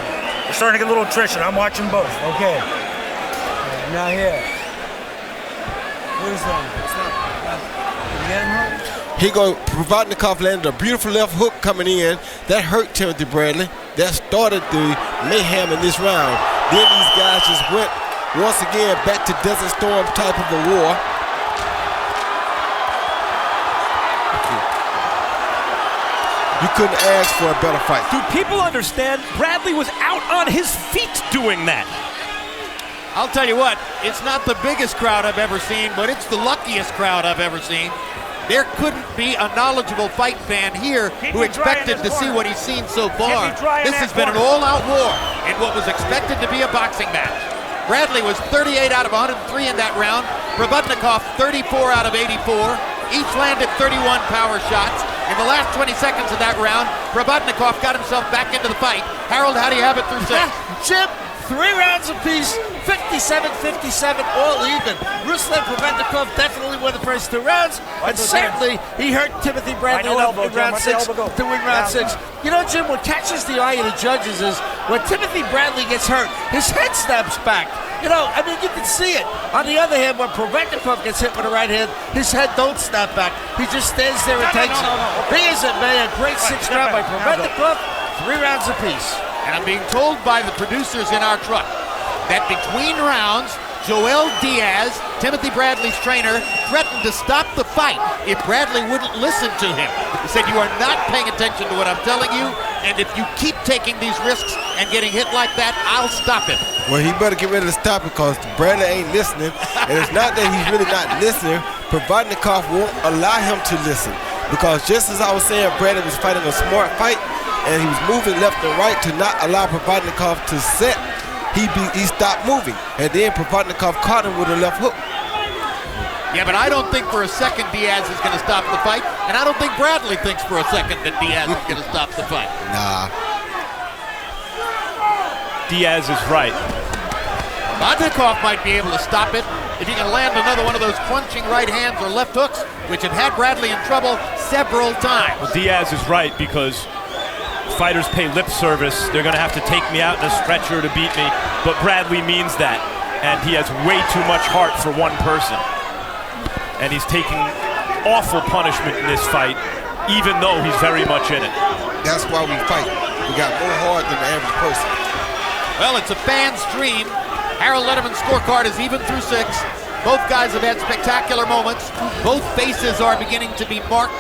[SPEAKER 12] We're starting to get a little attrition. I'm watching both.
[SPEAKER 13] Okay. Now here. Ruslan. You get him hurt?
[SPEAKER 9] Provodnikov landed a beautiful left hook coming in. That hurt Timothy Bradley. That started the mayhem in this round. Then these guys just went once again back to Desert Storm type of a war. You couldn't ask for a better fight.
[SPEAKER 2] Do people understand? Bradley was out on his feet doing that.
[SPEAKER 6] I'll tell you what, it's not the biggest crowd I've ever seen, but it's the luckiest crowd I've ever seen. There couldn't be a knowledgeable fight fan here who expected to see what he's seen so far. This has been an all-out war in what was expected to be a boxing match. Bradley was 38 out of 103 in that round. Provodnikov 34 out of 84. Each landed 31 power shots. In the last 20 seconds of that round, Provodnikov got himself back into the fight. Harold, how do you have it through 6?
[SPEAKER 15] Jim, 3 rounds apiece, 57-57, all even. Ruslan Provodnikov definitely won the first 2 rounds, and certainly he hurt Timothy Bradley enough in round 6 to win round 6. You know, Jim, what catches the eye of the judges is when Timothy Bradley gets hurt, his head snaps back. You know, I mean, you can see it. On the other hand, when Provodnikov gets hit with a right hand, his head don't snap back. He just stands there and takes it. He is a great 6th round by Provodnikov, 3 rounds apiece.
[SPEAKER 6] And I'm being told by the producers in our truck that between rounds, Joel Diaz, Timothy Bradley's trainer, threatened to stop the fight if Bradley wouldn't listen to him. He said, "You are not paying attention to what I'm telling you, and if you keep taking these risks and getting hit like that, I'll stop him."
[SPEAKER 9] Well, he better get ready to stop it because Bradley ain't listening. And it's not that he's really not listening. Provodnikov won't allow him to listen. Because just as I was saying, Bradley was fighting a smart fight, and he was moving left and right to not allow Provodnikov to set. He stopped moving, and then Provodnikov caught him with a left hook.
[SPEAKER 6] Yeah, but I don't think for a second Diaz is going to stop the fight, and I don't think Bradley thinks for a second that Diaz is going to stop the fight.
[SPEAKER 9] Nah.
[SPEAKER 2] Diaz is right.
[SPEAKER 6] Provodnikov might be able to stop it if he can land another one of those crunching right hands or left hooks, which have had Bradley in trouble several times.
[SPEAKER 2] Well, Diaz is right because fighters pay lip service. They're going to have to take me out in a stretcher to beat me, but Bradley means that, and he has way too much heart for one person. And he's taking awful punishment in this fight, even though he's very much in it.
[SPEAKER 9] That's why we fight. We got more heart than the average person.
[SPEAKER 6] Well, it's a fan's dream. Harold Letterman's scorecard is even through 6. Both guys have had spectacular moments. Both faces are beginning to be marked.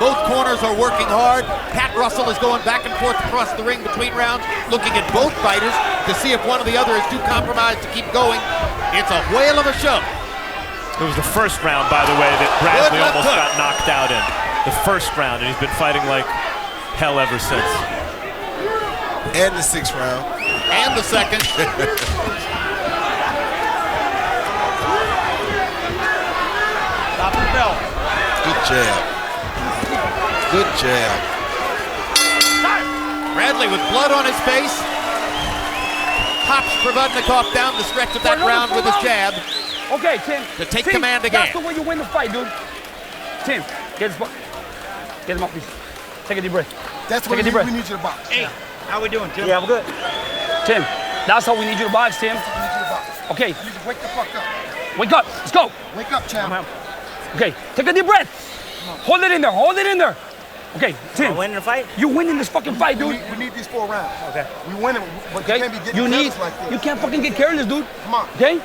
[SPEAKER 6] Both corners are working hard. Pat Russell is going back and forth across the ring between rounds, looking at both fighters to see if one or the other is too compromised to keep going. It's a whale of a show.
[SPEAKER 2] It was the first round, by the way, that Bradley almost got knocked out in. The first round, and he's been fighting like hell ever since.
[SPEAKER 9] And the 6th round.
[SPEAKER 6] And the 2nd.
[SPEAKER 12] Stop the bell.
[SPEAKER 9] Good jab. Good jab.
[SPEAKER 6] Bradley with blood on his face. Hops Provodnikov down the stretch of that round with his jab.
[SPEAKER 4] Okay, Tim.
[SPEAKER 6] To take command again.
[SPEAKER 4] That's the way you win the fight, dude. Tim, get him up, please. Take a deep breath.
[SPEAKER 14] That's what we need you to box.
[SPEAKER 12] Hey, how we doing, Tim?
[SPEAKER 3] Yeah, I'm good.
[SPEAKER 4] Tim, that's how we need you to box, Tim.
[SPEAKER 14] We need you to box.
[SPEAKER 4] Okay.
[SPEAKER 14] You just wake the fuck up.
[SPEAKER 4] Wake up. Let's go.
[SPEAKER 9] Wake up, champ.
[SPEAKER 4] Okay, take a deep breath. Hold it in there. Hold it in there. Okay, Tim.
[SPEAKER 3] Winning the fight?
[SPEAKER 4] You winning this fucking fight, dude.
[SPEAKER 9] We need these 4 rounds.
[SPEAKER 3] Okay.
[SPEAKER 9] We win it, but
[SPEAKER 4] Okay.
[SPEAKER 9] you can't be getting careless like this.
[SPEAKER 4] You can't fucking get careless, dude.
[SPEAKER 9] Come on.
[SPEAKER 4] Okay?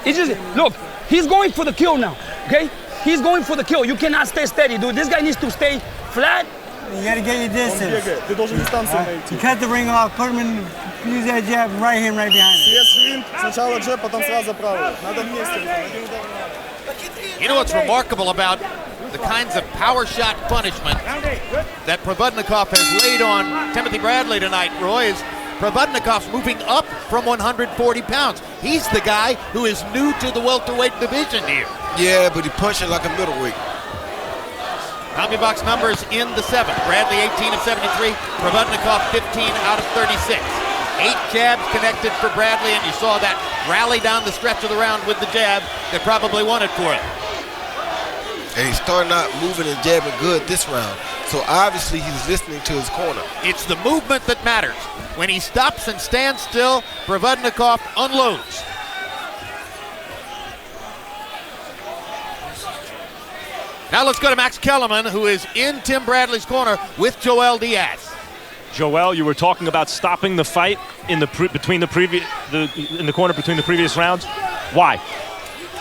[SPEAKER 4] It's just, look, he's going for the kill now. Okay? He's going for the kill. You cannot stay steady, dude. This guy needs to stay flat.
[SPEAKER 13] You gotta get your distance.
[SPEAKER 14] Ты должен дистанцию найти.
[SPEAKER 13] You cut the ring off, put him in, use that jab, right hand right behind him.
[SPEAKER 14] Есть винт, сначала джеб, потом сразу правый. Надо вместе.
[SPEAKER 6] You know what's remarkable about the kinds of power shot punishment that Provodnikov has laid on Timothy Bradley tonight, Roy, is Provodnikov's moving up from 140 pounds. He's the guy who is new to the welterweight division here.
[SPEAKER 9] Yeah, but he punching like a middleweight.
[SPEAKER 6] CompuBox numbers in the 7th. Bradley 18 of 73, Provodnikov 15 out of 36. 8 jabs connected for Bradley, and you saw that rally down the stretch of the round with the jab that probably won it for him.
[SPEAKER 9] And he's starting out moving and jabbing good this round. So obviously he's listening to his corner.
[SPEAKER 6] It's the movement that matters. When he stops and stands still, Provodnikov unloads. Now let's go to Max Kellerman, who is in Tim Bradley's corner with Joel Diaz.
[SPEAKER 16] Joel, you were talking about stopping the fight in the corner between the previous rounds. Why?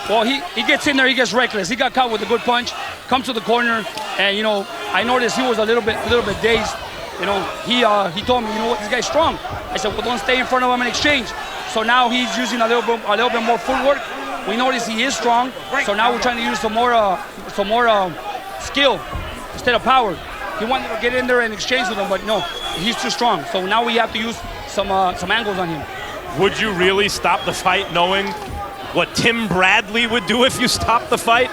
[SPEAKER 4] Well, he gets in there, he gets reckless. He got caught with a good punch, comes to the corner, and you know, I noticed he was a little bit dazed. You know, he told me, you know what, this guy's strong. I said, well, don't stay in front of him and exchange. So now he's using a little bit more footwork. We notice he is strong, so now we're trying to use some more skill instead of power. He wanted to get in there and exchange with him, but no, he's too strong. So now we have to use some angles on him.
[SPEAKER 16] Would you really stop the fight knowing what Tim Bradley would do if you stopped the fight?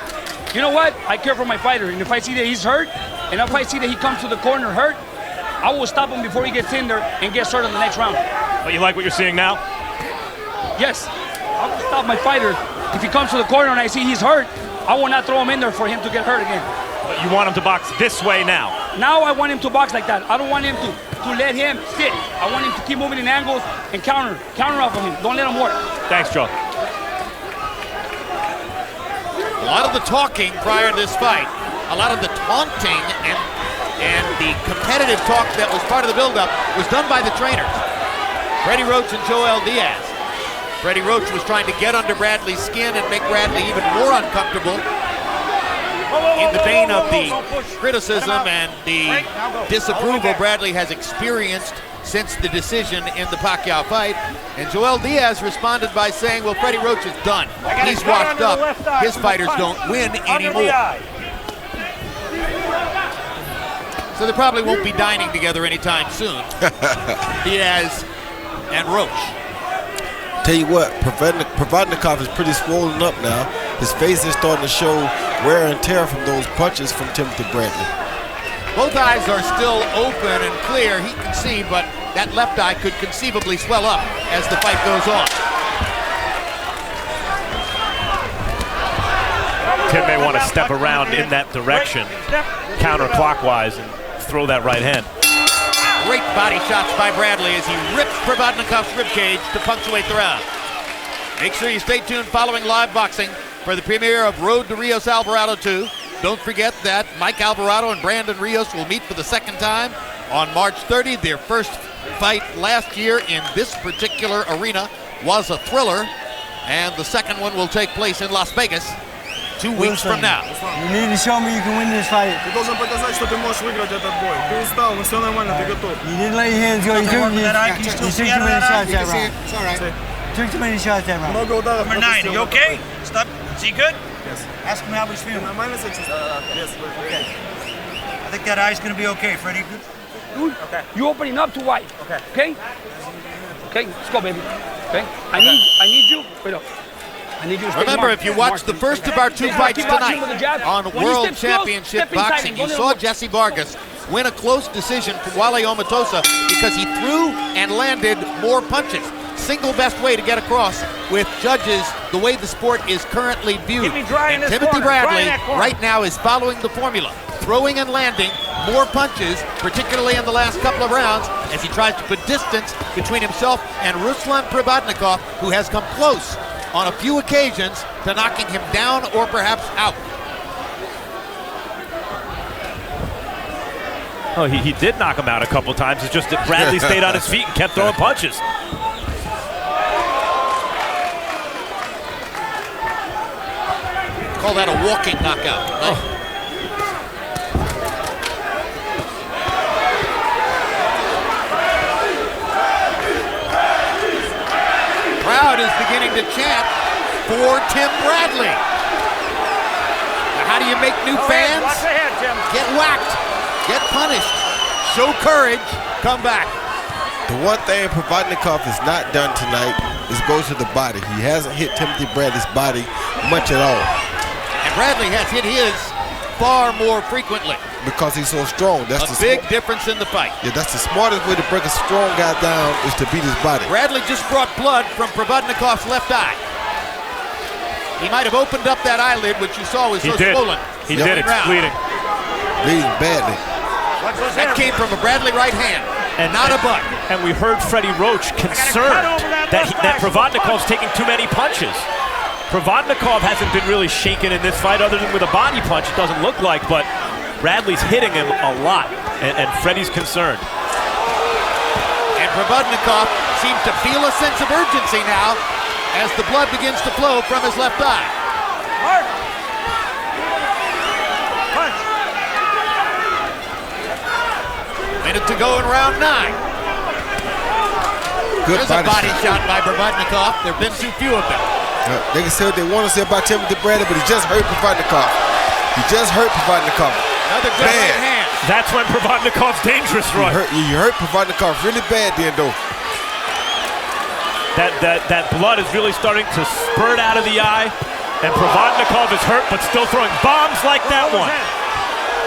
[SPEAKER 4] You know what? I care for my fighter, and if I see that he's hurt, and if I see that he comes to the corner hurt, I will stop him before he gets in there and gets hurt in the next round.
[SPEAKER 16] But you like what you're seeing now?
[SPEAKER 4] Yes, I will stop my fighter. If he comes to the corner and I see he's hurt, I will not throw him in there for him to get hurt again.
[SPEAKER 16] But you want him to box this way now?
[SPEAKER 4] Now I want him to box like that. I don't want him to let him sit. I want him to keep moving in angles and counter off of him. Don't let him work.
[SPEAKER 16] Thanks, Joe.
[SPEAKER 6] A lot of the talking prior to this fight, a lot of the taunting and the competitive talk that was part of the buildup was done by the trainers, Freddie Roach and Joel Diaz. Freddie Roach was trying to get under Bradley's skin and make Bradley even more uncomfortable in the vein of the criticism and the disapproval Bradley has experienced since the decision in the Pacquiao fight. And Joel Diaz responded by saying, well, Freddie Roach is done. He's washed up. His fighters don't win anymore. So they probably won't be dining together anytime soon. Diaz and Roach.
[SPEAKER 9] Tell you what, Provodnikov is pretty swollen up now. His face is starting to show wear and tear from those punches from Timothy Bradley.
[SPEAKER 6] Both eyes are still open and clear. He can see, but that left eye could conceivably swell up as the fight goes on.
[SPEAKER 16] Tim may want to step around in that direction, counterclockwise, and throw that right hand.
[SPEAKER 6] Great body shots by Bradley as he rips Provodnikov's ribcage to punctuate the round. Make sure you stay tuned following live boxing for the premiere of Road to Rios Alvarado 2. Don't forget that Mike Alvarado and Brandon Rios will meet for the second time on March 30. Their first fight last year in this particular arena was a thriller, and the second one will take place in Las Vegas 2 weeks from now.
[SPEAKER 13] You need to show me you can win this fight.
[SPEAKER 14] Ты должен показать, что ты можешь выиграть этот бой. Ты устал, но все нормально, ты готов.
[SPEAKER 13] You didn't let your hands go. You took too many shots that round.
[SPEAKER 14] It's all right.
[SPEAKER 13] Took too many shots that round.
[SPEAKER 14] Много ударов.
[SPEAKER 12] Number 9, you okay? Stop. Is he good?
[SPEAKER 14] Yes.
[SPEAKER 12] Ask him how he's feeling.
[SPEAKER 14] Нормально себя чувствуешь? Yes.
[SPEAKER 12] Okay. I think that eye's going to be okay, Freddie.
[SPEAKER 4] Dude, you opening up too wide. Okay? Okay, let's go, baby. Okay? I need you. Wait up. I need you to stay
[SPEAKER 6] Remember,
[SPEAKER 4] marked.
[SPEAKER 6] if you watched the first of our 2 fights tonight on World Championship Boxing, you saw Jesse Vargas win a close decision from Wale Omatosa because he threw and landed more punches. Single best way to get across with judges the way the sport is currently viewed. And Timothy Bradley right now is following the formula, throwing and landing more punches, particularly in the last couple of rounds, as he tries to put distance between himself and Ruslan Provodnikov, who has come close on a few occasions to knocking him down or perhaps out.
[SPEAKER 16] Oh, he did knock him out a couple times. It's just that Bradley stayed on his feet and kept throwing punches.
[SPEAKER 6] Call that a walking knockout. Right?
[SPEAKER 16] Oh.
[SPEAKER 6] Crowd is beginning to chant for Tim Bradley. Now, how do you make new fans?
[SPEAKER 12] Watch the head, Jim.
[SPEAKER 6] Get whacked, get punished, show courage, come back.
[SPEAKER 9] The one thing Provodnikov has not done tonight is go to the body. He hasn't hit Timothy Bradley's body much at all.
[SPEAKER 6] And Bradley has hit his far more frequently.
[SPEAKER 9] Because he's so strong. That's
[SPEAKER 6] a big difference in the fight.
[SPEAKER 9] Yeah, that's the smartest way to break a strong guy down is to beat his body.
[SPEAKER 6] Bradley just brought blood from Provodnikov's left eye. He might have opened up that eyelid, which you saw was so swollen.
[SPEAKER 16] He did. It's bleeding.
[SPEAKER 9] Bleeding badly.
[SPEAKER 6] That came from a Bradley right hand, and not a butt.
[SPEAKER 16] And we heard Freddie Roach concerned that Provodnikov's taking too many punches. Provodnikov hasn't been really shaken in this fight other than with a body punch, it doesn't look like, but Bradley's hitting him a lot, and Freddie's concerned.
[SPEAKER 6] And Provodnikov seems to feel a sense of urgency now as the blood begins to flow from his left eye.
[SPEAKER 12] Mark. Punch.
[SPEAKER 6] Minute to go in round 9.
[SPEAKER 9] Good
[SPEAKER 6] There's a body shot by Provodnikov. There have been too few of them.
[SPEAKER 9] They can say what they want to say about Timothy Bradley, but he just hurt Provodnikov. He just hurt Provodnikov.
[SPEAKER 6] Another good right hand.
[SPEAKER 16] That's when Provodnikov's dangerous, Roy.
[SPEAKER 9] You hurt Provodnikov really bad then, though.
[SPEAKER 16] That blood is really starting to spurt out of the eye, and Provodnikov is hurt, but still throwing bombs like that one.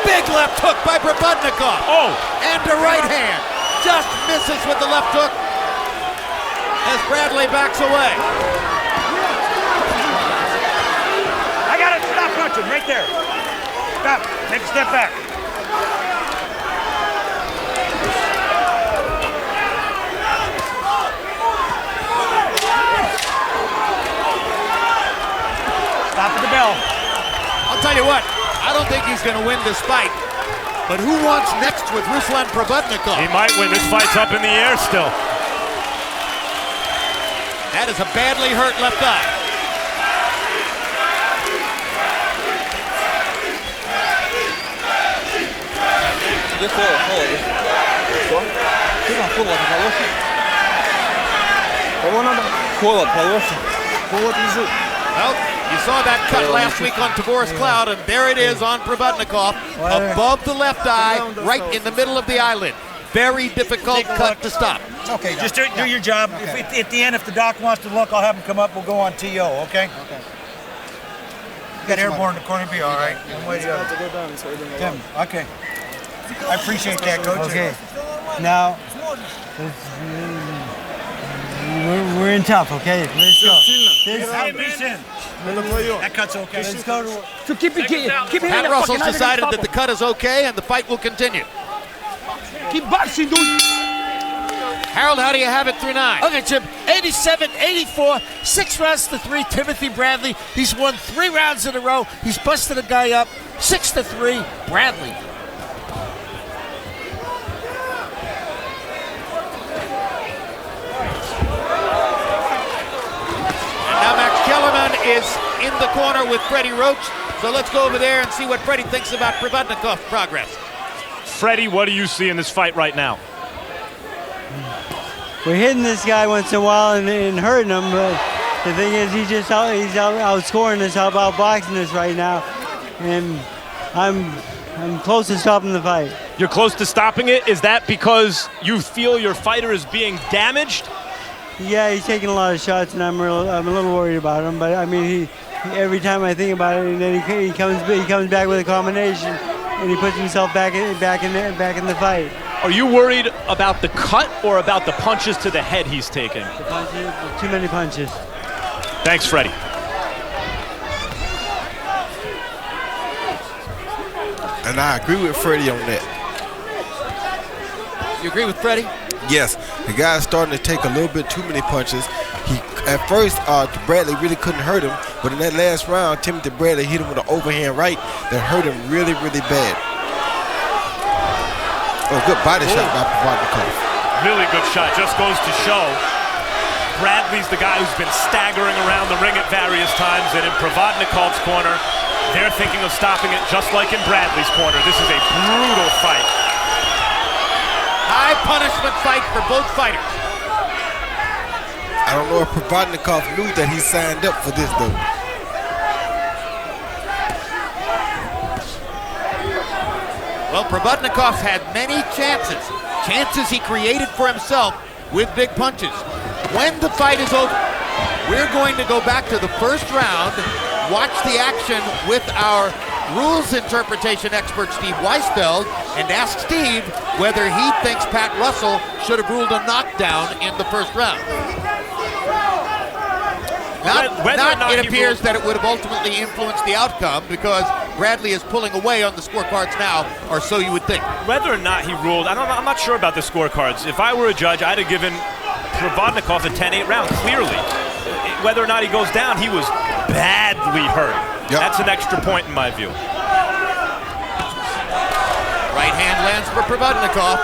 [SPEAKER 6] Big left hook by Provodnikov.
[SPEAKER 16] Oh!
[SPEAKER 6] And a right hand. Just misses with the left hook as Bradley backs away.
[SPEAKER 12] I got it. Stop punching right there. Stop. Take a step back. Stop at the bell.
[SPEAKER 6] I'll tell you what, I don't think he's going to win this fight. But who wants next with Ruslan Provodnikov?
[SPEAKER 16] He might win. This fight's up in the air still.
[SPEAKER 6] That is a badly hurt left eye. Well, you saw that cut last week on Tavoris Cloud, and there it is on Provodnikov, above the left eye, right in the middle of the eyelid. Very difficult cut to stop.
[SPEAKER 12] Okay, just do your job. If, at the end, if the doc wants to look, I'll have him come up. We'll go on TO, okay? You got airborne in the corner, be all right. Tim, okay. I appreciate that, Coach.
[SPEAKER 13] Okay. Now, we're in tough, okay? Let's go.
[SPEAKER 12] That cut's okay.
[SPEAKER 13] Let's go to
[SPEAKER 4] So keep it
[SPEAKER 6] Pat Russell's decided that the cut is okay and the fight will continue.
[SPEAKER 4] Keep boxing, dude.
[SPEAKER 6] Harold, how do you have it through 9?
[SPEAKER 15] Okay, Jim, 87-84, 6 rounds to 3, Timothy Bradley. He's won 3 rounds in a row. He's busted a guy up, 6-3, Bradley.
[SPEAKER 6] And now Max Kellerman is in the corner with Freddie Roach. So let's go over there and see what Freddie thinks about Provodnikov's progress.
[SPEAKER 16] Freddie, what do you see in this fight right now?
[SPEAKER 13] We're hitting this guy once in a while and hurting him, but the thing is he's outscoring us, outboxing us right now, and I'm close to stopping the fight.
[SPEAKER 16] You're close to stopping it? Is that because you feel your fighter is being damaged?
[SPEAKER 13] Yeah, he's taking a lot of shots, and I'm a little worried about him. But I mean, he every time I think about it, and then he comes back with a combination, and he puts himself back in the fight.
[SPEAKER 16] Are you worried about the cut or about the punches to the head he's taking?
[SPEAKER 13] The punches, too many punches.
[SPEAKER 16] Thanks, Freddie.
[SPEAKER 9] And I agree with Freddie on that.
[SPEAKER 6] You agree with Freddie?
[SPEAKER 9] Yes, the guy's starting to take a little bit too many punches. He At first, Bradley really couldn't hurt him, but in that last round, Timothy Bradley hit him with an overhand right that hurt him really, really bad. Oh, good body shot by Provodnikov.
[SPEAKER 2] Really good shot. Just goes to show Bradley's the guy who's been staggering around the ring at various times, and in Provodnikov's corner, they're thinking of stopping it just like in Bradley's corner. This is a brutal fight.
[SPEAKER 6] High punishment fight for both fighters.
[SPEAKER 9] I don't know if Provodnikov knew that he signed up for this, though.
[SPEAKER 6] Well, Provodnikov's had many chances he created for himself with big punches. When the fight is over, we're going to go back to the first round, watch the action with our rules interpretation expert, Steve Weisfeld, and ask Steve whether he thinks Pat Russell should have ruled a knockdown in the first round. It appears that it would have ultimately influenced the outcome because Bradley is pulling away on the scorecards now, or so you would think.
[SPEAKER 2] Whether or not he ruled, I'm not sure about the scorecards. If I were a judge, I'd have given Provodnikov a 10-8 round, clearly. Whether or not he goes down, he was badly hurt. Yep. That's an extra point in my view.
[SPEAKER 6] Right hand lands for Provodnikov.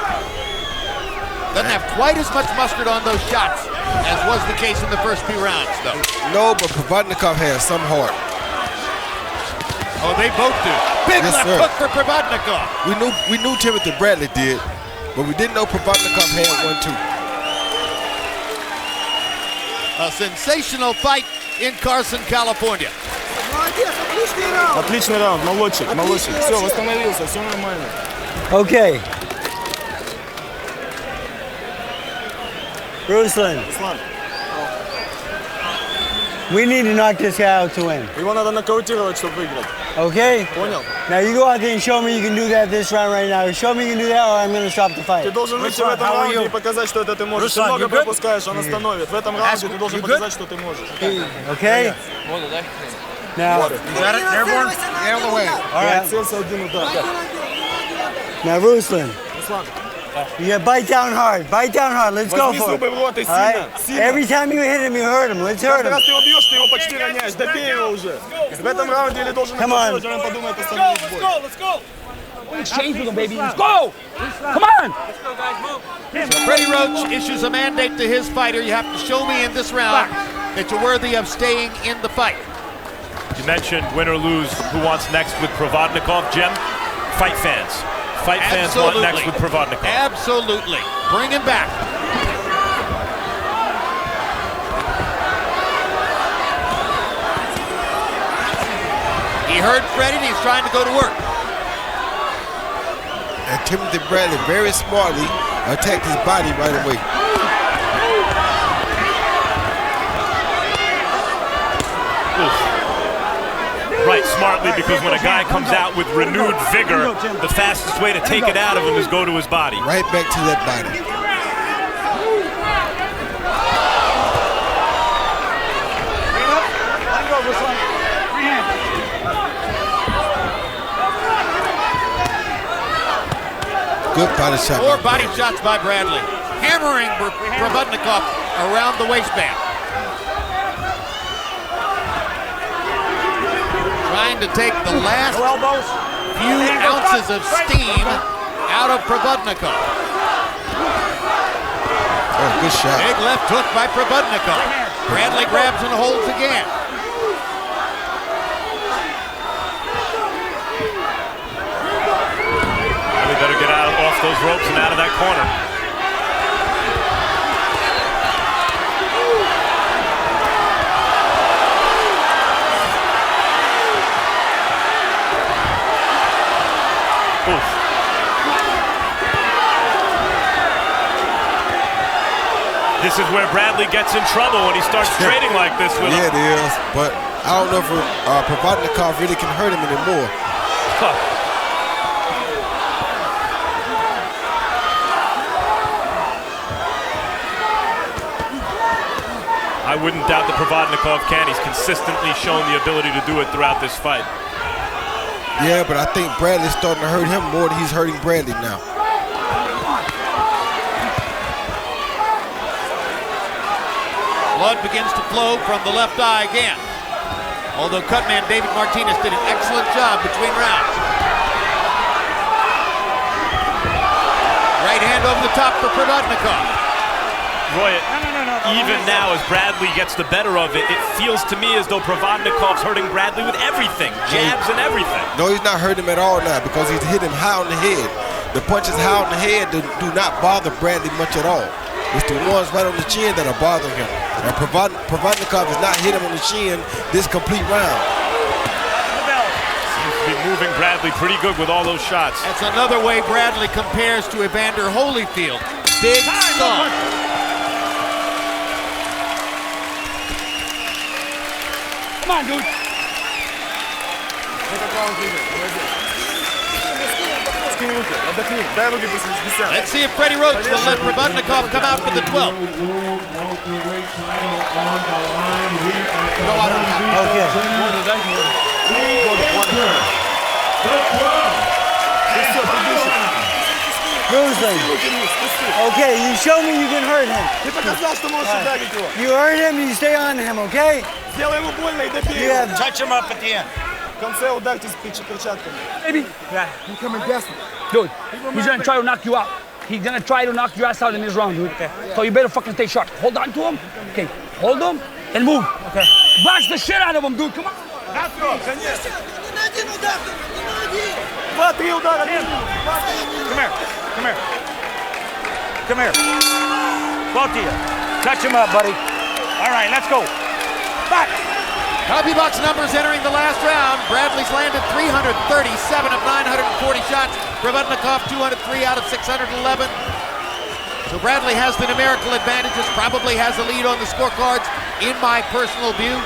[SPEAKER 6] Doesn't have quite as much mustard on those shots as was the case in the first few rounds, though.
[SPEAKER 9] No, but Provodnikov has some heart.
[SPEAKER 6] Oh, they both do. Big left hook for Provodnikov.
[SPEAKER 9] We knew Timothy Bradley did, but we didn't know Provodnikov had one too.
[SPEAKER 6] A sensational fight in Carson, California.
[SPEAKER 14] Отличный раунд, молодчик. Все, восстановился, все нормально.
[SPEAKER 13] Okay. Ruslan, we need to knock this guy out to win.
[SPEAKER 14] Его надо нокаутировать, чтобы выиграть.
[SPEAKER 13] Okay?
[SPEAKER 14] Понял?
[SPEAKER 13] Now you go out there and show me you can do that this round right now. Show me you can do that or I'm going to stop the fight.
[SPEAKER 14] Ты должен выйти в этом раунде и показать, что это ты можешь. Ты много пропускаешь, он остановит. В этом раунде ты должен показать, что ты можешь.
[SPEAKER 13] Okay? Now,
[SPEAKER 14] you got it, airborne?
[SPEAKER 13] All right.
[SPEAKER 14] Целься один удар.
[SPEAKER 13] Now, Ruslan. Yeah, bite down hard. Let's go for it. All right? Every time you hit him, you hurt him. Let's hurt him.
[SPEAKER 14] Каждый раз ты его бьешь, ты его почти роняешь. Добей его уже. В этом раунде или должен нокаутировать, он подумает остановить бой.
[SPEAKER 4] Let's go. Exchange with him, baby. Let's go. Come on.
[SPEAKER 6] So Freddie Roach issues a mandate to his fighter. You have to show me in this round that you're worthy of staying in the fight.
[SPEAKER 2] You mentioned win or lose, who wants next with Provodnikov, Jim? Fight fans. Fight fans want next with Provodnikov.
[SPEAKER 6] Absolutely. Bring him back. He heard Freddie and he's trying to go to work.
[SPEAKER 9] And Timothy Bradley very smartly attacked his body right away.
[SPEAKER 2] Right, smartly, because when a guy comes out with renewed vigor, the fastest way to take it out of him is go to his body.
[SPEAKER 9] Right back to that body. Good body shot.
[SPEAKER 6] 4 body shots by Bradley. Hammering Provodnikov around the waistband. Trying to take the last few ounces of steam out of Provodnikov.
[SPEAKER 9] Oh, good shot.
[SPEAKER 6] Big left hook by Provodnikov. Bradley grabs and holds again.
[SPEAKER 2] We better get off those ropes and out of that corner. Oof. This is where Bradley gets in trouble when he starts trading like this with him.
[SPEAKER 9] Yeah, it is. But I don't know if Provodnikov really can hurt him anymore.
[SPEAKER 2] I wouldn't doubt that Provodnikov can. He's consistently shown the ability to do it throughout this fight.
[SPEAKER 9] Yeah, but I think Bradley's starting to hurt him more than he's hurting Bradley now.
[SPEAKER 6] Blood begins to flow from the left eye again. Although cutman David Martinez did an excellent job between rounds. Right hand over the top for Provodnikov.
[SPEAKER 2] Roy, even now as Bradley gets the better of it, it feels to me as though Provodnikov's hurting Bradley with everything, jabs and everything.
[SPEAKER 9] No, he's not hurting him at all now because he's hit him high on the head. The punches high on the head do not bother Bradley much at all. It's the ones right on the chin that are bothering him. And Provodnikov has not hit him on the chin this complete round.
[SPEAKER 2] Seems to be moving Bradley pretty good with all those shots.
[SPEAKER 6] That's another way Bradley compares to Evander Holyfield. Big star.
[SPEAKER 4] Come on, dude.
[SPEAKER 6] Let's see if Freddie Roach will let Provodnikov come out for the 12th.
[SPEAKER 13] Ruslan. Okay, you show me you can hurt him. You hurt him, you stay on him, okay?
[SPEAKER 12] Yeah. Touch him up at the end.
[SPEAKER 4] Baby. Yeah.
[SPEAKER 12] You coming desperate.
[SPEAKER 4] Dude, he's gonna try to knock you out. He's gonna try to knock your ass out in this round, dude. Okay. So you better fucking stay sharp. Hold on to him. Okay. Hold him and move. Okay. Blast the shit out of him, dude. Come on.
[SPEAKER 12] Come here. Come here. Come here. Both of you. Touch him up, buddy. All right, let's go. Back.
[SPEAKER 6] Copy box numbers entering the last round. Bradley's landed 337 of 940 shots. Provodnikov 203 out of 611. So Bradley has the numerical advantages, probably has the lead on the scorecards, in my personal view.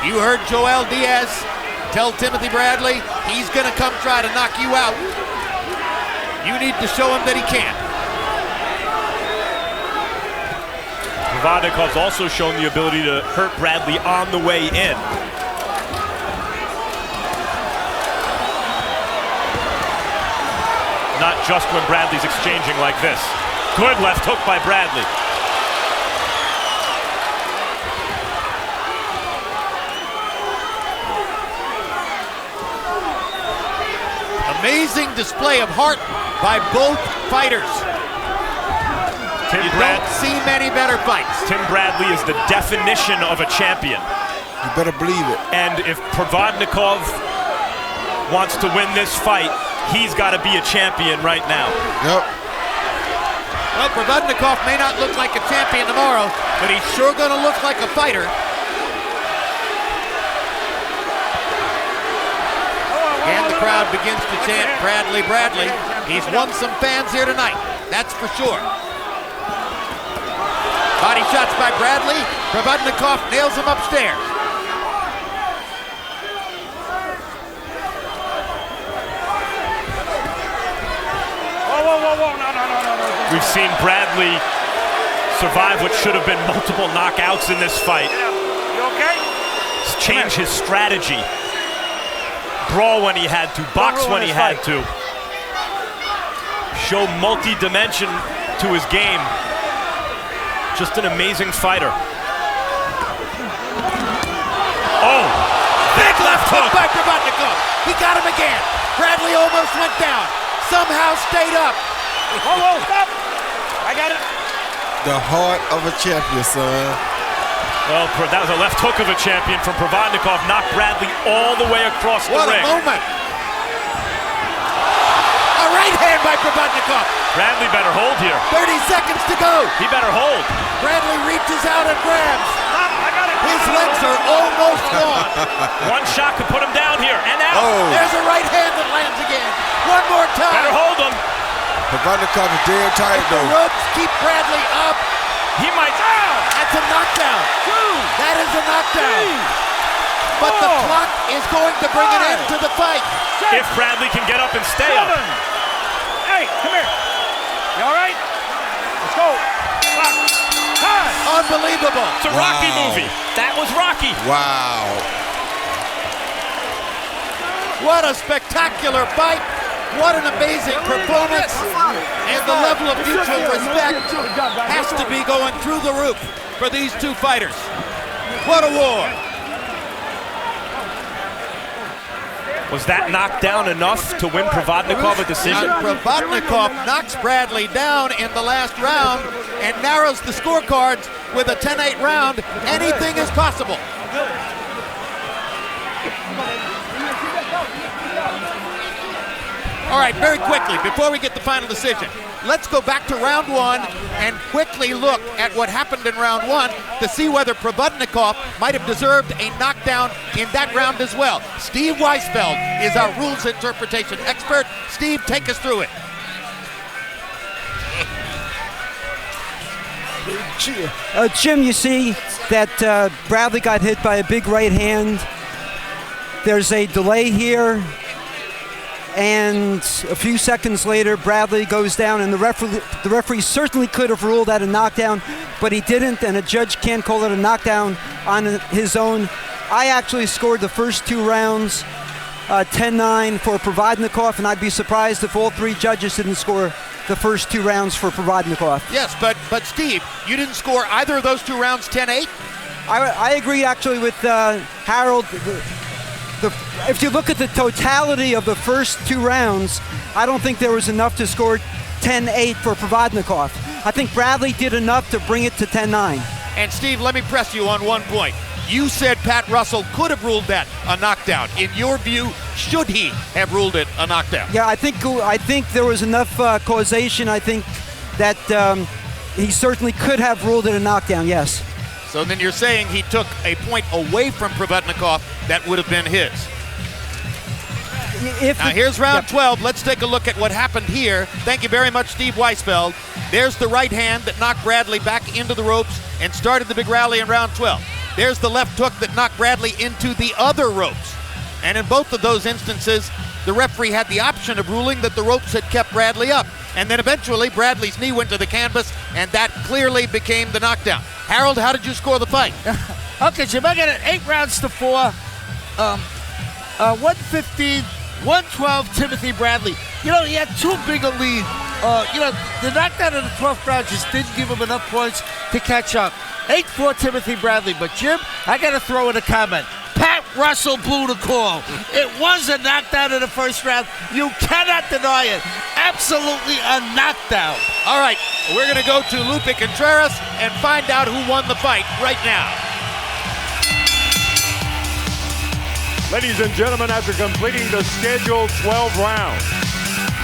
[SPEAKER 6] You heard Joel Diaz tell Timothy Bradley, he's gonna come try to knock you out. You need to show him that he can.
[SPEAKER 2] Provodnikov's also shown the ability to hurt Bradley on the way in. Not just when Bradley's exchanging like this. Good left hook by Bradley.
[SPEAKER 6] Amazing display of heart by both fighters. You don't see many better fights.
[SPEAKER 2] Tim Bradley is the definition of a champion.
[SPEAKER 9] You better believe it.
[SPEAKER 2] And if Provodnikov wants to win this fight, he's got to be a champion right now.
[SPEAKER 9] Yep.
[SPEAKER 6] Well, Provodnikov may not look like a champion tomorrow, but he's sure going to look like a fighter. And the crowd begins to chant Bradley, Bradley. He's won some fans here tonight, that's for sure. Body shots by Bradley. Provodnikov nails him upstairs.
[SPEAKER 12] No.
[SPEAKER 2] We've seen Bradley survive what should have been multiple knockouts in this fight.
[SPEAKER 12] You okay?
[SPEAKER 2] Change his strategy. Brawl when he had to, box when he had to. Show multi-dimension to his game. Just an amazing fighter. Oh!
[SPEAKER 6] Big left hook by Provodnikov. He got him again. Bradley almost went down. Somehow stayed up.
[SPEAKER 12] Whoa, stop! I got it.
[SPEAKER 9] The heart of a champion, son.
[SPEAKER 2] Well, that was a left hook of a champion from Provodnikov. Knocked Bradley all the way across the ring.
[SPEAKER 6] What a moment. A right hand by Provodnikov.
[SPEAKER 2] Bradley better hold here.
[SPEAKER 6] 30 seconds to go.
[SPEAKER 2] He better hold.
[SPEAKER 6] Bradley reaches out and grabs.
[SPEAKER 12] Stop, I got it.
[SPEAKER 6] His legs are almost gone.
[SPEAKER 2] One shot could put him down here and out.
[SPEAKER 9] Oh.
[SPEAKER 6] There's a right hand that lands again. One more time.
[SPEAKER 2] Better hold him.
[SPEAKER 9] Provodnikov is dead tight
[SPEAKER 6] The
[SPEAKER 9] though.
[SPEAKER 6] ropes keep Bradley up.
[SPEAKER 2] He might.
[SPEAKER 6] That's a knockdown. That is a knockdown. But the clock is going to bring an end to the fight.
[SPEAKER 2] If Bradley can get up and stay up.
[SPEAKER 12] Hey, come here. You all right? Let's go. Time.
[SPEAKER 6] Unbelievable.
[SPEAKER 2] It's a Rocky movie. That was Rocky.
[SPEAKER 9] Wow.
[SPEAKER 6] What a spectacular fight.
[SPEAKER 8] What an amazing performance. And the level of mutual respect has to be going through the roof for these two fighters. What a war.
[SPEAKER 16] Was that knockdown enough to win Provodnikov a decision?
[SPEAKER 8] Provodnikov knocks Bradley down in the last round and narrows the scorecards with a 10-8 round. Anything is possible. All right, very quickly, before we get the final decision, let's go back to round one and quickly look at what happened in round one to see whether Provodnikov might have deserved a knockdown in that round as well. Steve Weisfeld is our rules interpretation expert. Steve, take us through it.
[SPEAKER 13] Jim, you see that Bradley got hit by a big right hand. There's a delay here. And a few seconds later, Bradley goes down, and the referee certainly could have ruled that a knockdown, but he didn't, and a judge can't call it a knockdown on his own. I actually scored the first two rounds 10-9 for Provodnikov, and I'd be surprised if all three judges didn't score the first two rounds for Provodnikov.
[SPEAKER 8] Yes, but Steve, you didn't score either of those two rounds 10-8?
[SPEAKER 13] I agree actually with Harold. If you look at the totality of the first two rounds, I don't think there was enough to score 10-8 for Provodnikov. I think Bradley did enough to bring it to 10-9.
[SPEAKER 8] And Steve, let me press you on one point. You said Pat Russell could have ruled that a knockdown. In your view, should he have ruled it a knockdown?
[SPEAKER 13] Yeah, I think there was enough causation. I think that he certainly could have ruled it a knockdown, yes.
[SPEAKER 8] So then you're saying he took a point away from Provodnikov that would have been his. Now here's round 12. Let's take a look at what happened here. Thank you very much, Steve Weisfeld. There's the right hand that knocked Bradley back into the ropes and started the big rally in round 12. There's the left hook that knocked Bradley into the other ropes. And in both of those instances, the referee had the option of ruling that the ropes had kept Bradley up. And then eventually Bradley's knee went to the canvas, and that clearly became the knockdown. Harold, how did you score the fight?
[SPEAKER 15] Okay, Jim, I got it 8-4. 115, 112, Timothy Bradley. You know, he had too big a lead. The knockdown in the 12th round just didn't give him enough points to catch up. 8-4, Timothy Bradley. But, Jim, I got to throw in a comment. Pat Russell blew the call. It was a knockdown in the first round. You cannot deny it. Absolutely a knockdown.
[SPEAKER 8] All right, we're going to go to Lupe Contreras and find out who won the fight right now.
[SPEAKER 11] Ladies and gentlemen, after completing the scheduled 12 rounds,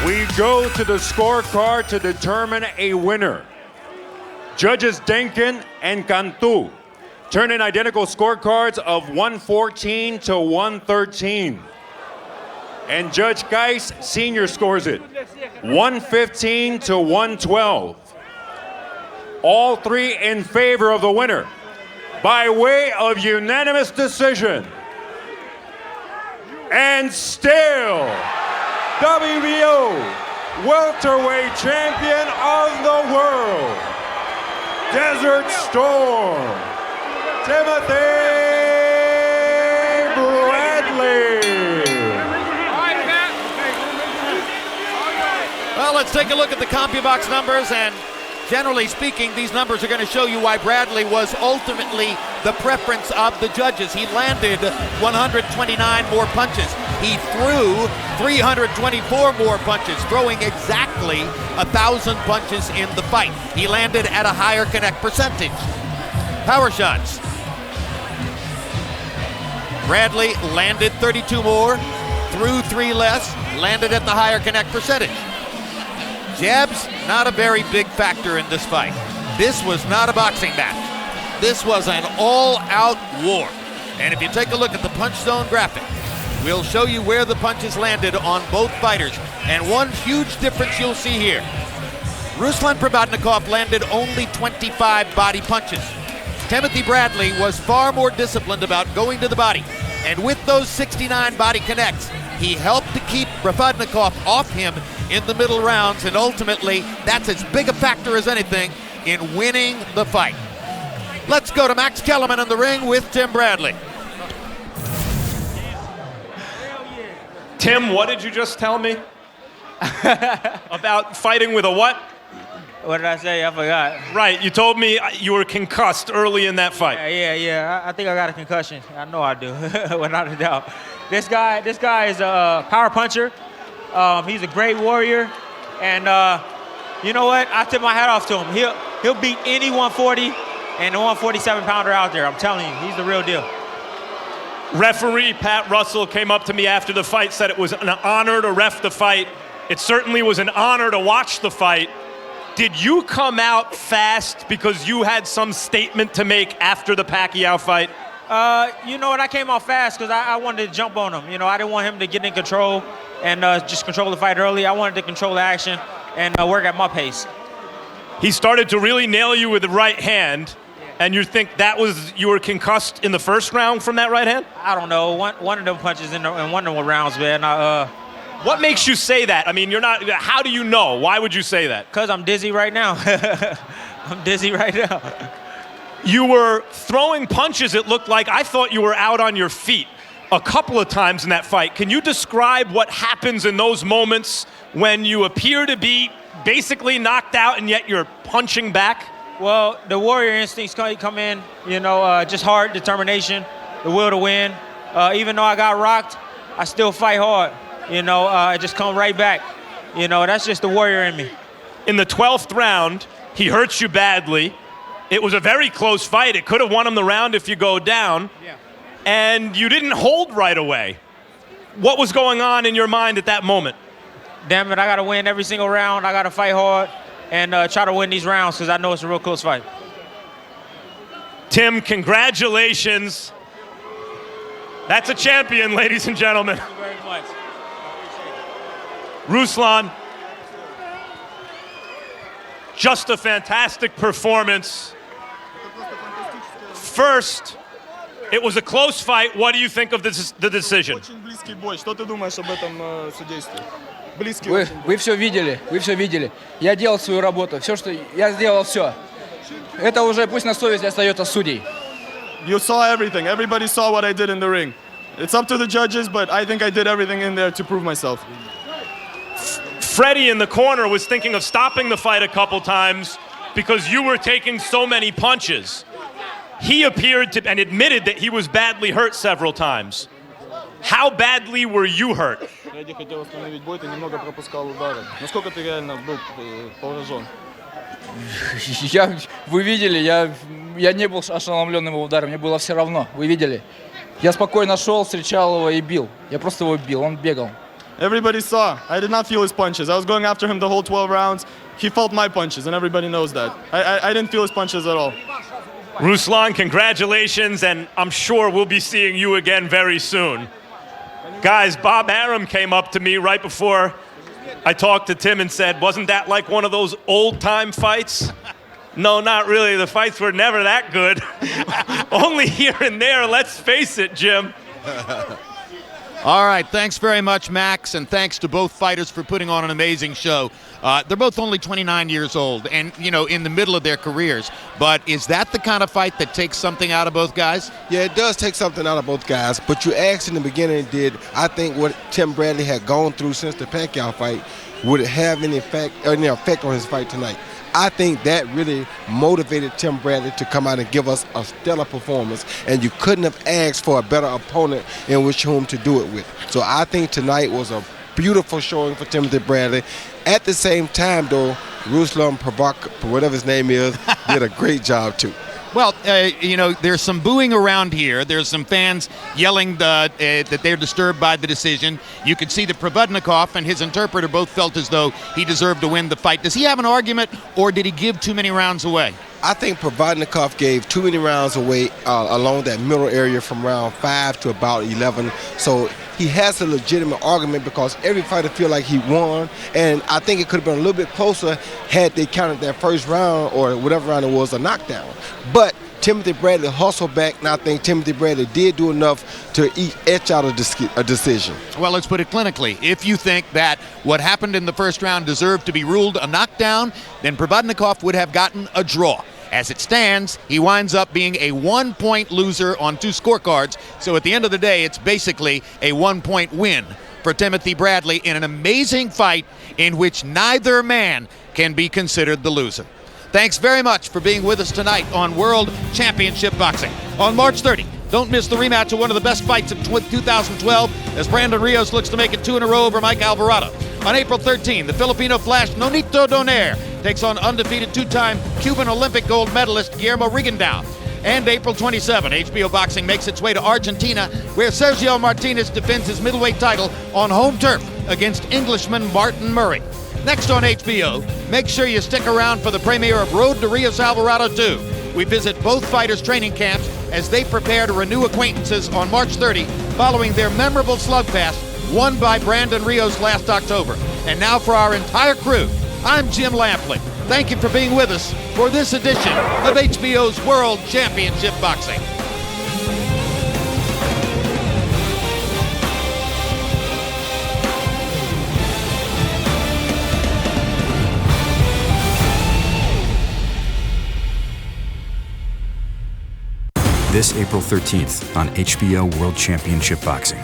[SPEAKER 11] we go to the scorecard to determine a winner. Judges Denkin and Cantu turn in identical scorecards of 114 to 113. And Judge Geis Sr. scores it 115 to 112. All three in favor of the winner by way of unanimous decision. And still, WBO welterweight champion of the world, Desert Storm, Timothy Bradley.
[SPEAKER 8] Well, let's take a look at the CompuBox numbers, and generally speaking, these numbers are going to show you why Bradley was ultimately the preference of the judges. He landed 129 more punches. He threw 324 more punches, throwing exactly 1,000 punches in the fight. He landed at a higher connect percentage. Power shots. Bradley landed 32 more, threw 3 less, landed at the higher connect percentage. Jabs, not a very big factor in this fight. This was not a boxing match. This was an all-out war. And if you take a look at the punch zone graphic, we'll show you where the punches landed on both fighters. And one huge difference you'll see here. Ruslan Provodnikov landed only 25 body punches. Timothy Bradley was far more disciplined about going to the body. And with those 69 body connects, he helped to keep Provodnikov off him in the middle rounds, and ultimately, that's as big a factor as anything in winning the fight. Let's go to Max Kellerman in the ring with Tim Bradley.
[SPEAKER 17] Tim, what did you just tell me?
[SPEAKER 16] About fighting with a what?
[SPEAKER 3] What did I say? I forgot.
[SPEAKER 16] Right, you told me you were concussed early in that fight.
[SPEAKER 3] Yeah. I think I got a concussion. I know I do, without a doubt. This guy is a power puncher. He's a great warrior, and you know what? I tip my hat off to him. He'll beat any 140 and the 147 pounder out there. I'm telling you, he's the real deal.
[SPEAKER 16] Referee Pat Russell came up to me after the fight, said it was an honor to ref the fight. It certainly was an honor to watch the fight. Did you come out fast because you had some statement to make after the Pacquiao fight?
[SPEAKER 3] You know what? I came out fast because I wanted to jump on him. You know, I didn't want him to get in control and just control the fight early. I wanted to control the action and work at my pace.
[SPEAKER 16] He started to really nail you with the right hand, and you think you were concussed in the first round from that right hand?
[SPEAKER 3] I don't know. One of them punches in one of them rounds, man.
[SPEAKER 16] What makes you say that? I mean, you're not. How do you know? Why would you say that?
[SPEAKER 3] Because I'm dizzy right now. I'm dizzy right now.
[SPEAKER 16] You were throwing punches, it looked like. I thought you were out on your feet a couple of times in that fight. Can you describe what happens in those moments when you appear to be basically knocked out and yet you're punching back?
[SPEAKER 3] Well, the warrior instincts come in, you know, just hard determination, the will to win. Even though I got rocked, I still fight hard. You know, I just come right back. You know, that's just the warrior in me.
[SPEAKER 16] In the 12th round, he hurts you badly. It was a very close fight. It could have won him the round if you go down.
[SPEAKER 3] Yeah.
[SPEAKER 16] And you didn't hold right away. What was going on in your mind at that moment?
[SPEAKER 3] Damn it, I got to win every single round. I got to fight hard and try to win these rounds because I know it's a real close fight.
[SPEAKER 16] Tim, congratulations. That's a champion, ladies and gentlemen.
[SPEAKER 3] Thank you very much.
[SPEAKER 16] Ruslan, just a fantastic performance. First, it was a close fight. What do you think of the decision?
[SPEAKER 14] Очень близкий бой. Что ты думаешь об этом судействе? Близкий.
[SPEAKER 17] Вы все видели. Я делал свою работу. Все, что я сделал, все. Это уже пусть на совести остается судей.
[SPEAKER 14] You saw everything. Everybody saw what I did in the ring. It's up to the judges, but I think I did everything in there to prove myself.
[SPEAKER 16] Freddie in the corner was thinking of stopping the fight a couple times because you were taking so many punches. He appeared to and admitted that he was badly hurt several times. How badly were you hurt?
[SPEAKER 14] Фредди хотел остановить бой, ты немного пропускал удары. Насколько ты реально был поражен?
[SPEAKER 17] Вы видели, я не был ошеломленным его ударом, мне было все равно. Вы видели? Я спокойно шел, встречал его и бил. Я просто его бил, он бегал.
[SPEAKER 14] Everybody saw. I did not feel his punches. I was going after him the whole 12 rounds. He felt my punches, and everybody knows that. I didn't feel his punches at all.
[SPEAKER 16] Ruslan, congratulations, and I'm sure we'll be seeing you again very soon. Guys, Bob Arum came up to me right before I talked to Tim and said, wasn't that like one of those old-time fights? No, not really. The fights were never that good. Only here and there, let's face it, Jim.
[SPEAKER 6] All right, thanks very much, Max, and thanks to both fighters for putting on an amazing show. They're both only 29 years old and, you know, in the middle of their careers. But is that the kind of fight that takes something out of both guys?
[SPEAKER 9] Yeah, it does take something out of both guys. But you asked in the beginning, did I think what Tim Bradley had gone through since the Pacquiao fight, would it have any effect on his fight tonight? I think that really motivated Tim Bradley to come out and give us a stellar performance, and you couldn't have asked for a better opponent in which whom to do it with. So I think tonight was a beautiful showing for Timothy Bradley. At the same time, though, Ruslan Provodnikov, whatever his name is, did a great job too.
[SPEAKER 6] Well, you know, there's some booing around here. There's some fans yelling that they're disturbed by the decision. You could see that Provodnikov and his interpreter both felt as though he deserved to win the fight. Does he have an argument, or did he give too many rounds away?
[SPEAKER 9] I think Provodnikov gave too many rounds away along that middle area from round 5 to about 11. So he has a legitimate argument because every fighter feel like he won, and I think it could have been a little bit closer had they counted that first round or whatever round it was a knockdown. But Timothy Bradley hustled back, and I think Timothy Bradley did do enough to etch out a decision.
[SPEAKER 6] Well, let's put it clinically. If you think that what happened in the first round deserved to be ruled a knockdown, then Provodnikov would have gotten a draw. As it stands, he winds up being a 1-point loser on 2 scorecards. So at the end of the day, it's basically a 1-point win for Timothy Bradley in an amazing fight in which neither man can be considered the loser. Thanks very much for being with us tonight on World Championship Boxing. On March 30, don't miss the rematch of one of the best fights of 2012 as Brandon Rios looks to make it 2 in a row over Mike Alvarado. On April 13, the Filipino Flash Nonito Donaire takes on undefeated two-time Cuban Olympic gold medalist Guillermo Rigondeaux. And April 27, HBO Boxing makes its way to Argentina, where Sergio Martinez defends his middleweight title on home turf against Englishman Martin Murray. Next on HBO, make sure you stick around for the premiere of Road to Rios Alvarado 2. We visit both fighters' training camps as they prepare to renew acquaintances on March 30 following their memorable slugfest won by Brandon Rios last October. And now for our entire crew, I'm Jim Lampley. Thank you for being with us for this edition of HBO's World Championship Boxing.
[SPEAKER 1] This April 13th on HBO World Championship Boxing.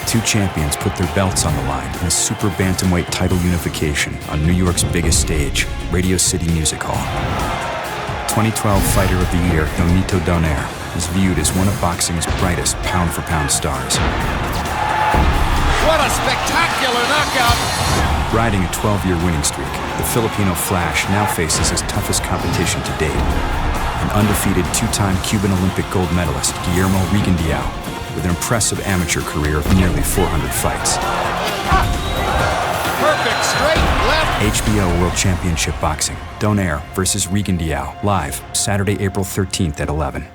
[SPEAKER 1] Two champions put their belts on the line in a super bantamweight title unification on New York's biggest stage, Radio City Music Hall. 2012 Fighter of the Year, Nonito Donaire, is viewed as one of boxing's brightest pound-for-pound stars.
[SPEAKER 8] What a spectacular knockout!
[SPEAKER 1] Riding a 12-year winning streak, the Filipino Flash now faces his toughest competition to date. An undefeated two-time Cuban Olympic gold medalist, Guillermo Rigondeaux, with an impressive amateur career of nearly 400 fights.
[SPEAKER 8] Perfect straight left.
[SPEAKER 1] HBO World Championship Boxing, Donaire versus Rigondeaux, live Saturday, April 13th at 11.